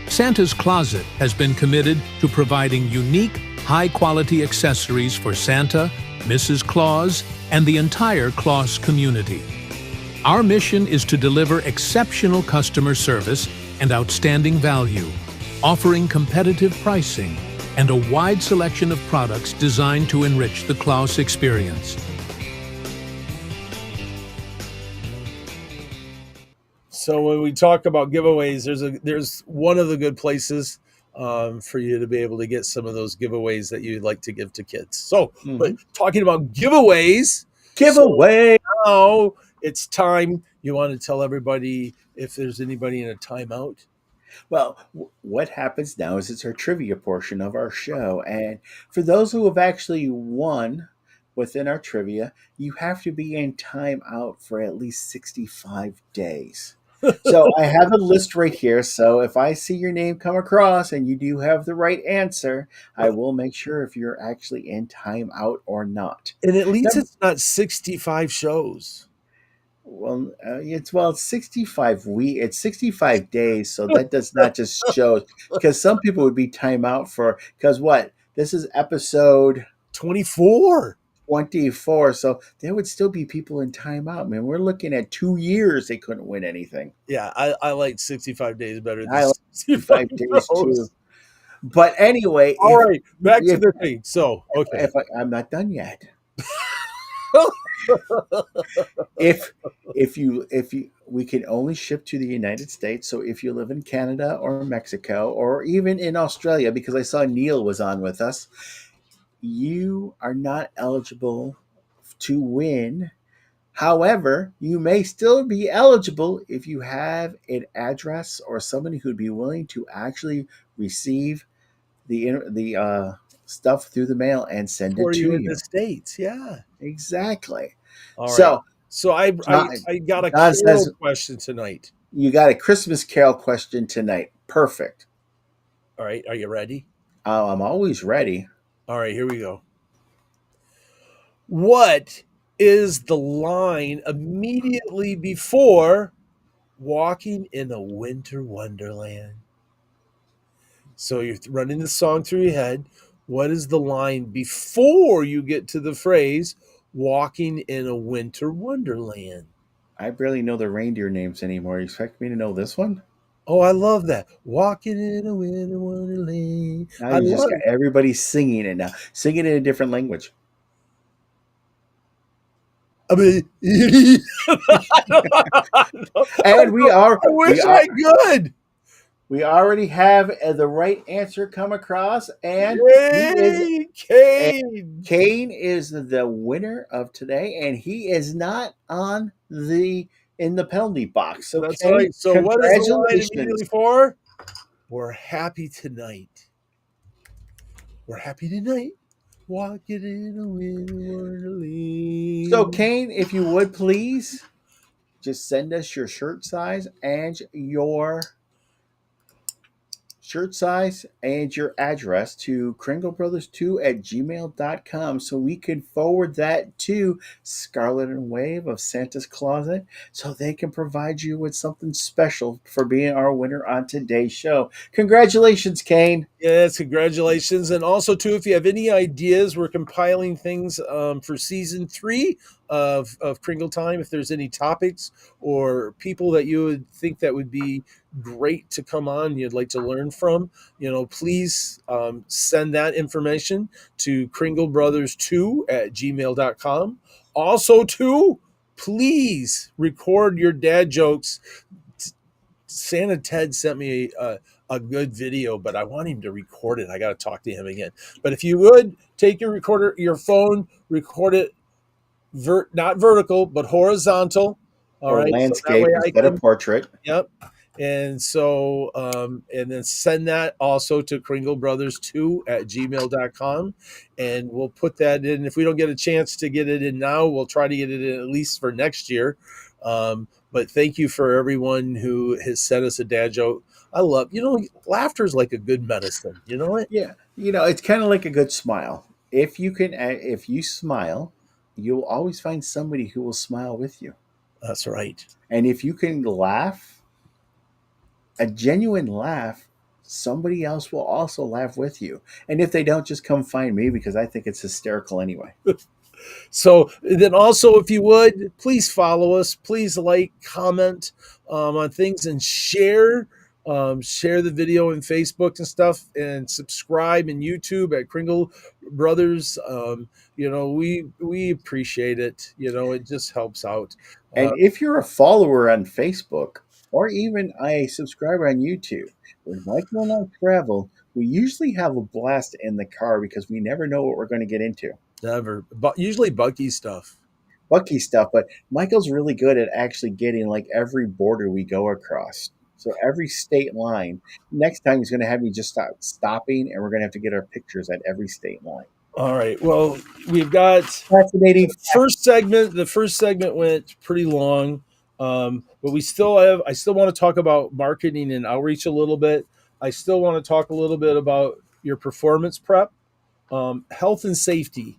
Santa's Closet has been committed to providing unique, high-quality accessories for Santa, Mrs. Claus, and the entire Claus community. Our mission is to deliver exceptional customer service and outstanding value, offering competitive pricing and a wide selection of products designed to enrich the Claus experience. So when we talk about giveaways, there's one of the good places for you to be able to get some of those giveaways that you'd like to give to kids. So, but talking about giveaways, Giveaway. so now it's time. You want to tell everybody if there's anybody in a timeout? Well, what happens now is it's our trivia portion of our show. And for those who have actually won within our trivia, you have to be in timeout for at least 65 days. So I have a list right here. So if I see your name come across and you do have the right answer, I will make sure if you're actually in timeout or not. And at least Now- it's not 65 shows. Well, it's 65 it's 65 days, so that does not just show, because some people would be timeout for, because what, this is episode 24. 24, so there would still be people in timeout. Man, we're looking at 2 years they couldn't win anything. Yeah, I like 65 days better than I like 65 days shows. too. But anyway, All right, back to if- the thing. So, okay. I'm not done yet. if you we can only ship to the United States. So if you live in Canada or Mexico or even in Australia, because I saw Neil was on with us, you are not eligible to win. However, you may still be eligible if you have an address or somebody who'd be willing to actually receive the stuff through the mail and send For it to you in you. the States, yeah. Exactly. All right. So So I got a John Carol says- question tonight. you got a Christmas Carol question tonight. Perfect. All right, are you ready? I'm always ready. All right, here we go. What is the line immediately before walking in a winter wonderland? So you're running the song through your head. What is the line before you get to the phrase walking in a winter wonderland? I barely know the reindeer names anymore. You expect me to know this one? Oh, I love that. Walking in a winter wonderland. Now I you just love got everybody singing it now. Sing it in a different language. I mean, And we are I wish I could. We already have the right answer come across, and Yay, and Kane! Kane is the winner of today, and he is not on the in the penalty box. So, That's Kane, right. So what is the line congratulations. immediately for? We're happy tonight. We're happy tonight. Walking in a winter So, wonderland. Kane, if you would please just send us your shirt size and your address to kringlebrothers2 at gmail.com so we can forward that to Scarlet and Wave of Santa's Closet so they can provide you with something special for being our winner on today's show. Congratulations, Kane. Yes, congratulations. And also, too, if you have any ideas, we're compiling things for season 3 of Kringle Time. If there's any topics or people that you would think that would be great to come on, you'd like to learn from, please send that information to kringlebrothers2 at gmail.com. Also, too, please record your dad jokes. Santa Ted sent me a good video, but I want him to record it. I got to talk to him again. But if you would take your phone, record it not vertical, but horizontal. All Or right. So that landscape way I instead of can, portrait. yep. And so, and then send that also to kringlebrothers2 at gmail.com. And we'll put that in. If we don't get a chance to get it in now, we'll try to get it in at least for next year. But thank you for everyone who has sent us a dad joke. I love, laughter is like a good medicine. You know it? Yeah, it's kind of like a good smile. If you smile, you'll always find somebody who will smile with you. That's right. And if you can laugh, a genuine laugh, somebody else will also laugh with you. And if they don't, just come find me because I think it's hysterical anyway. So then also, if you would, please follow us. Please like, comment on things and share. Share the video in Facebook and stuff, and subscribe in YouTube at Kringle Brothers. We appreciate it. It just helps out. And if you're a follower on Facebook or even a subscriber on YouTube, when Michael and I travel, we usually have a blast in the car because we never know what we're going to get into. Never, but usually Bucky stuff. Bucky stuff, but Michael's really good at actually getting like every border we go across. So every state line. Next time he's going to have me just stop stopping, and we're going to have to get our pictures at every state line. All right. Well, we've got Fascinating. the first segment went pretty long, but I still want to talk about marketing and outreach a little bit. I still want to talk a little bit about your performance prep, health and safety,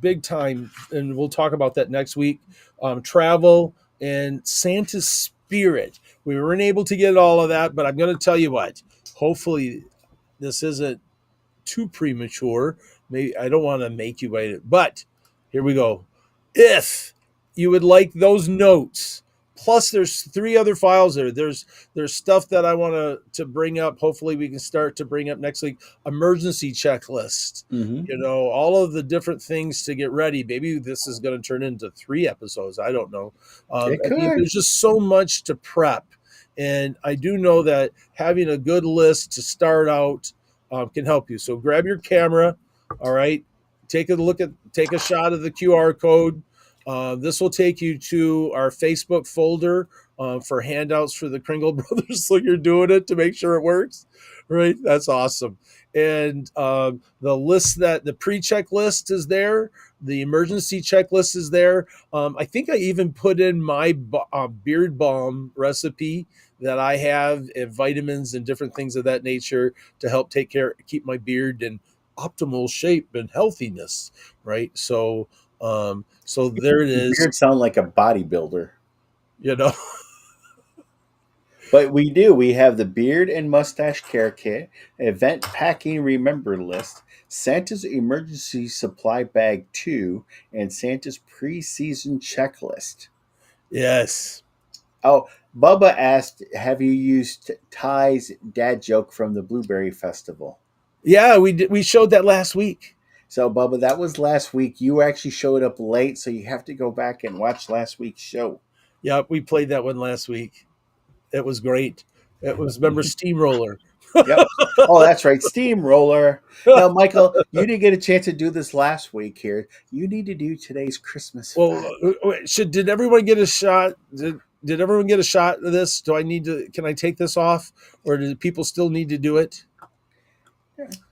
big time. And we'll talk about that next week. Travel and Santa's spirit. We weren't able to get all of that, but I'm going to tell you what, hopefully this isn't too premature. Maybe I don't want to make you wait, but here we go. If you would like those notes, plus there's 3 other files there. There's stuff that I want to bring up. Hopefully we can start to bring up next week. Emergency checklist. Mm-hmm. All of the different things to get ready. Maybe this is going to turn into 3 episodes. I don't know. It could. There's just so much to prep, and I do know that having a good list to start out can help you. So grab your camera. All right. Take a shot of the QR code. This will take you to our Facebook folder for handouts for the Kringle Brothers. So you're doing it to make sure it works. Right. That's awesome. And the pre-check list is there. The emergency checklist is there. I think I even put in my beard balm recipe that I have, and vitamins and different things of that nature to help keep my beard in optimal shape and healthiness. Right. So there it is. Beard sound like a bodybuilder. You know. But we do. We have the Beard and Mustache Care Kit, Event Packing Remember List, Santa's Emergency Supply Bag 2, and Santa's Pre-Season Checklist. Yes. Oh, Bubba asked, have you used Ty's dad joke from the Blueberry Festival? Yeah, we did. We showed that last week. So, Bubba, that was last week. You actually showed up late, so you have to go back and watch last week's show. Yeah, we played that one last week. It was great. It was, remember, Steamroller. Yep. Oh, that's right. Steamroller. Now, Michael, you didn't get a chance to do this last week here. You need to do today's Christmas Well, fact. did everyone get a shot? Did everyone get a shot of this? Do I need to? Can I take this off, or do people still need to do it?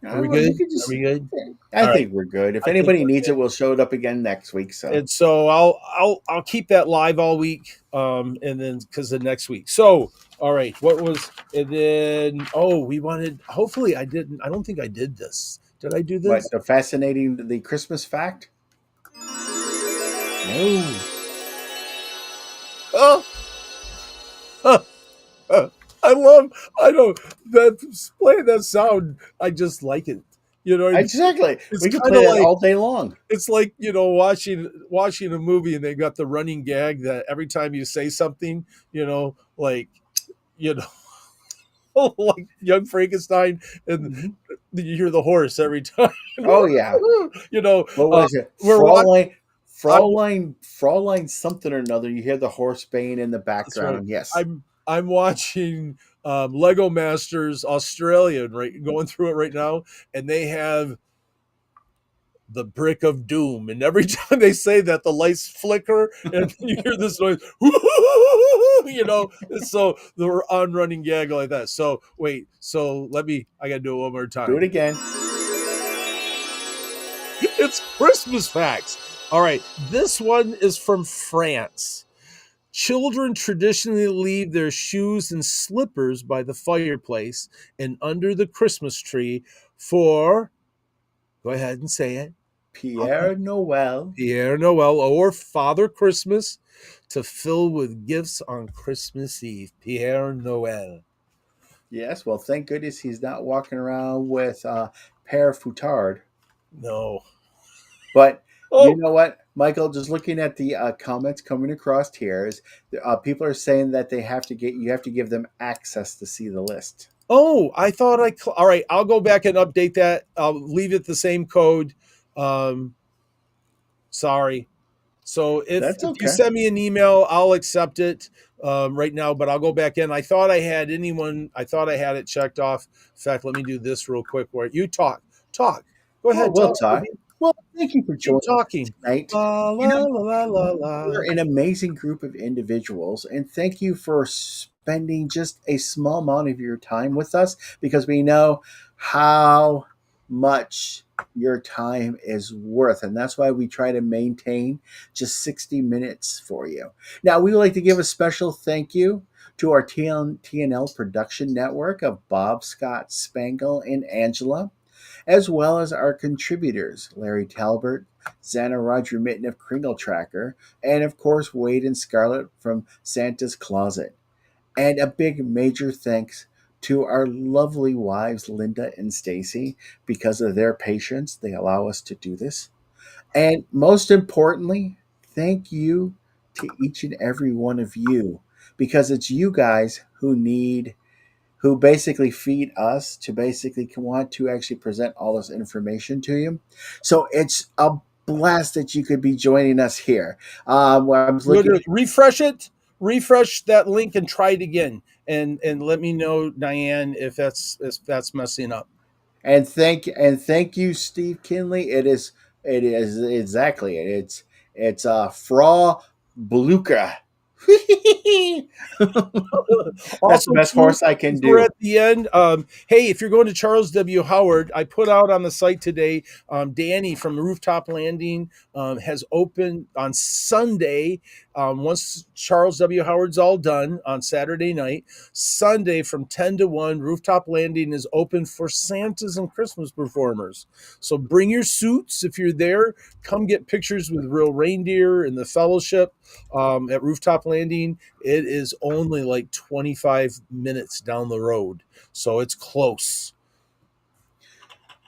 Are we good? You can Are just. we good? I All right. think we're good. If I think anybody we're needs good. it, we'll show it up again next week. So And so I'll keep that live all week, and then because of next week. So all right, what was, and then we wanted. Hopefully, I didn't. I don't think I did this. Did I do this? what the Christmas fact? No. Oh, I love. I don't that playing that sound. I just like it. You know, what I mean? Exactly. It's We can kind play of that like, all day long. it's like, watching a movie and they got the running gag that every time you say something, like, you know, like Young Frankenstein, and Mhm. you hear the horse every time. Oh yeah. you know, What was it? we're watching. Fraulein something or another. You hear the horse baying in the That's right. background. Yes. I'm watching Lego Masters Australian, right, going through it right now, and they have the brick of doom, and every time they say that, the lights flicker and you hear this noise. So they're on running gag like that. So wait, I gotta do it one more Do it time. again. It's Christmas facts. All right, this one is from France. Children traditionally leave their shoes and slippers by the fireplace and under the Christmas tree for, go ahead and say it, Pierre Noel. Pierre Noel or Father Christmas, to fill with gifts on Christmas Eve. Pierre Noel. Yes. Well, thank goodness he's not walking around with Père Foutard. No. But you Oh, know what, Michael? Just looking at the comments coming across here, is people are saying that you have to give them access to see the list. I thought all right, I'll go back and update that. I'll leave it the same code. Sorry. So That's if you okay. send me an email, I'll accept it right now, but I'll go back in. I thought I had it checked off. In fact, let me do this real quick where you talk. Go Well, ahead, we'll talk. talk. Well, thank you for Keep joining us talking. tonight. La You la know, la la la. you're an amazing group of individuals, and thank you for spending just a small amount of your time with us, because we know how much your time is worth, and that's why we try to maintain just 60 minutes for you. Now, we would like to give a special thank you to our TNL production network of Bob, Scott, Spangle, and Angela, as well as our contributors, Larry Talbert, Xana Roger Mitten of Kringle Tracker, and of course Wade and Scarlett from Santa's Closet. And a big major thanks to our lovely wives, Linda and Stacy. Because of their patience, they allow us to do this. And most importantly, thank you to each and every one of you, because it's you guys who basically feed us to basically want to actually present all this information to you. So it's a blast that you could be joining us here. Where I was looking. Literally, refresh that link and try it again, and let me know, Diane, if that's messing up. And thank you, Steve Kinley. It is exactly it's Fra Bluka. That's the Also, best too, horse I can since we're do. at the end, hey, if you're going to Charles W. Howard, I put out on the site today, Danny from Rooftop Landing has opened on Sunday. Once Charles W. Howard's all done on Saturday night, Sunday from 10 to 1, Rooftop Landing is open for Santas and Christmas performers. So bring your suits if you're there. Come get pictures with real reindeer and the fellowship at Rooftop Landing. It is only like 25 minutes down the road, so it's close.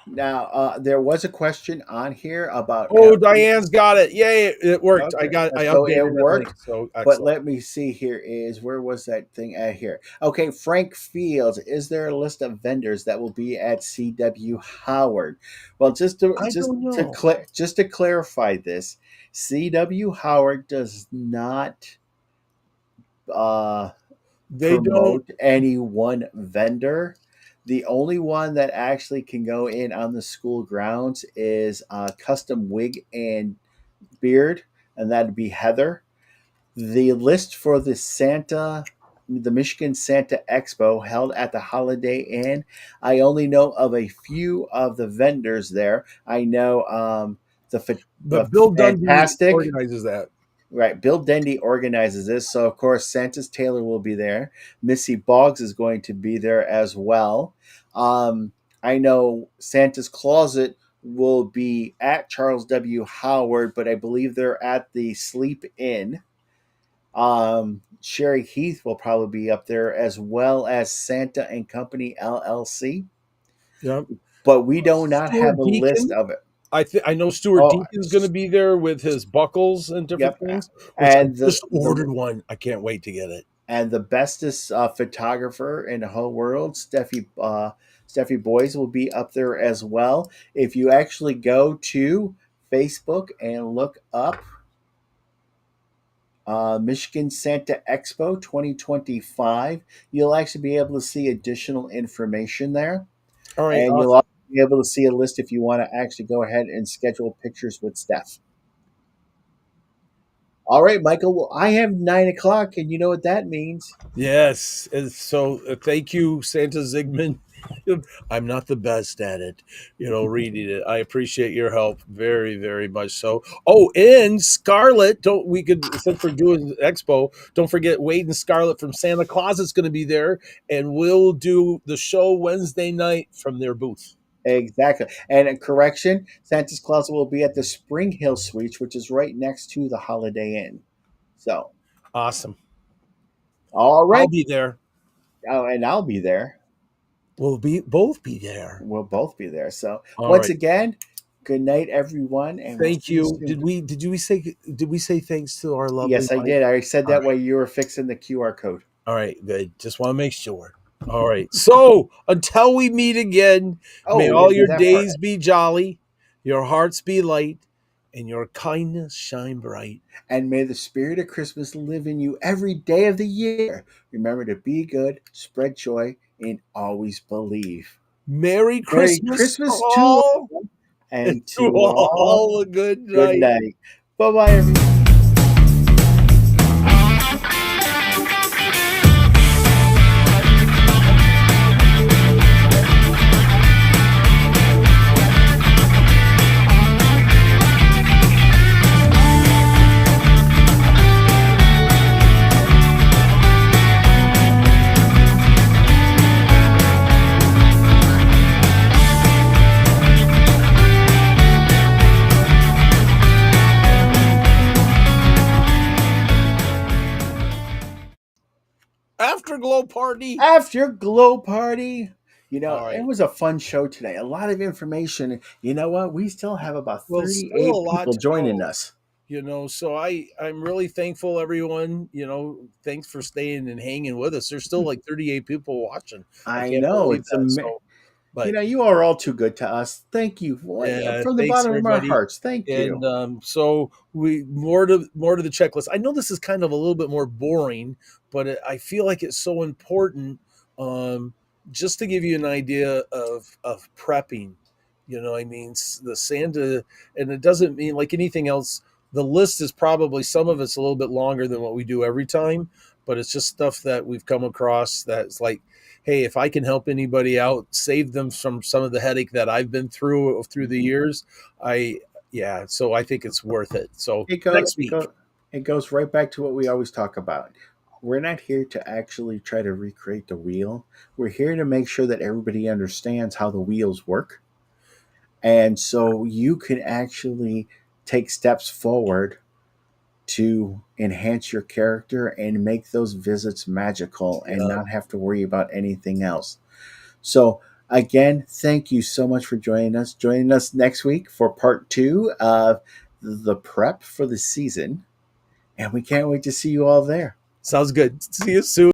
Now, there was a question on here about. Oh, Diane's got it. Yay, it worked. Okay, I so it updated that link. worked. So But excellent. let me see here is where was that thing at here? Okay, Frank Fields. Is there a list of vendors that will be at CW Howard? Well, I don't know. just to clarify this, CW Howard does not uh, They don't. promote any one vendor. The only one that actually can go in on the school grounds is Custom Wig and Beard, and that'd be Heather. The list for the Michigan Santa Expo held at the Holiday Inn, I only know of a few of the vendors there. I know the But Bill Dundee fantastic. organizes that. Right, Bill Dendy organizes this, so of course Santa's Taylor will be there. Missy Boggs is going to be there as well. Um, I know Santa's Closet will be at Charles W. Howard, but I believe they're at the Sleep Inn. Sherry Heath will probably be up there, as well as Santa and Company LLC. Yep. But we do not have Stuart a list Deacon. of it. I know Stuart Oh, Deacon's going to be there with his buckles and different yep. things, which I And just ordered one. I can't wait to get it. the bestest photographer in the whole world, Steffi Boys, will be up there as well. If you actually go to Facebook and look up Michigan Santa Expo 2025, you'll actually be able to see additional information there. All right, And you'll awesome. also be able to see a list if you want to actually go ahead and schedule pictures with Steph. All right, Michael. Well, I have 9 o'clock, and you know what that means. Yes. And so thank you, Santa Zygmunt. I'm not the best at it, reading it. I appreciate your help very, very much so. Oh, and Scarlett, since we're doing Expo, don't forget Wade and Scarlett from Santa Claus is going to be there, and we'll do the show Wednesday night from their booth. Exactly. And a correction, Santa's Closet will be at the Spring Hill Suites, which is right next to the Holiday Inn. So, Awesome. all right. I'll be there. Oh, and I'll be there. We'll both be there. We'll both be there. So, All once right. again, good night, everyone. And we'll Thank see you you. soon. Did we say thanks to our lovely Yes, I Mike? did. I said All that right. while you were fixing the QR code. All right, good. Just want to make sure. All right. So until we meet again, may Oh, we all didn't do your that part. days be jolly, your hearts be light, and your kindness shine bright. And may the spirit of Christmas live in you every day of the year. Remember to be good, spread joy, and always believe. Merry Merry Christmas to Christmas to all, all, and and to to all, all a good good night. night. Bye-bye, everyone. Afterglow party. After Glow Party. All right. It was a fun show today. A lot of information. You know what? We still have about Well, still a 38 lot people to joining go. us. So I'm really thankful, everyone. Thanks for staying and hanging with us. There's still like 38 people watching. I I can't know. believe It's that. So, but you are all too good to us. Thank you. From the thanks bottom of our everybody. hearts. Thank And you. so we more to the checklist. I know this is kind of a little bit more boring, but I feel like it's so important. Um, just to give you an idea of prepping, I mean the Santa, and it doesn't mean like anything else. The list is probably some of it's a little bit longer than what we do every time, but it's just stuff that we've come across that's like, hey, if I can help anybody out, save them from some of the headache that I've been through the years, so I think it's worth it. So It goes, next it week. goes, it goes right back to what we always talk about. We're not here to actually try to recreate the wheel. We're here to make sure that everybody understands how the wheels work. And so you can actually take steps forward to enhance your character and make those visits magical and Yeah. not have to worry about anything else. So, again, thank you so much for joining us. Joining us next week for part 2 of the prep for the season. And we can't wait to see you all there. Sounds good. See you soon.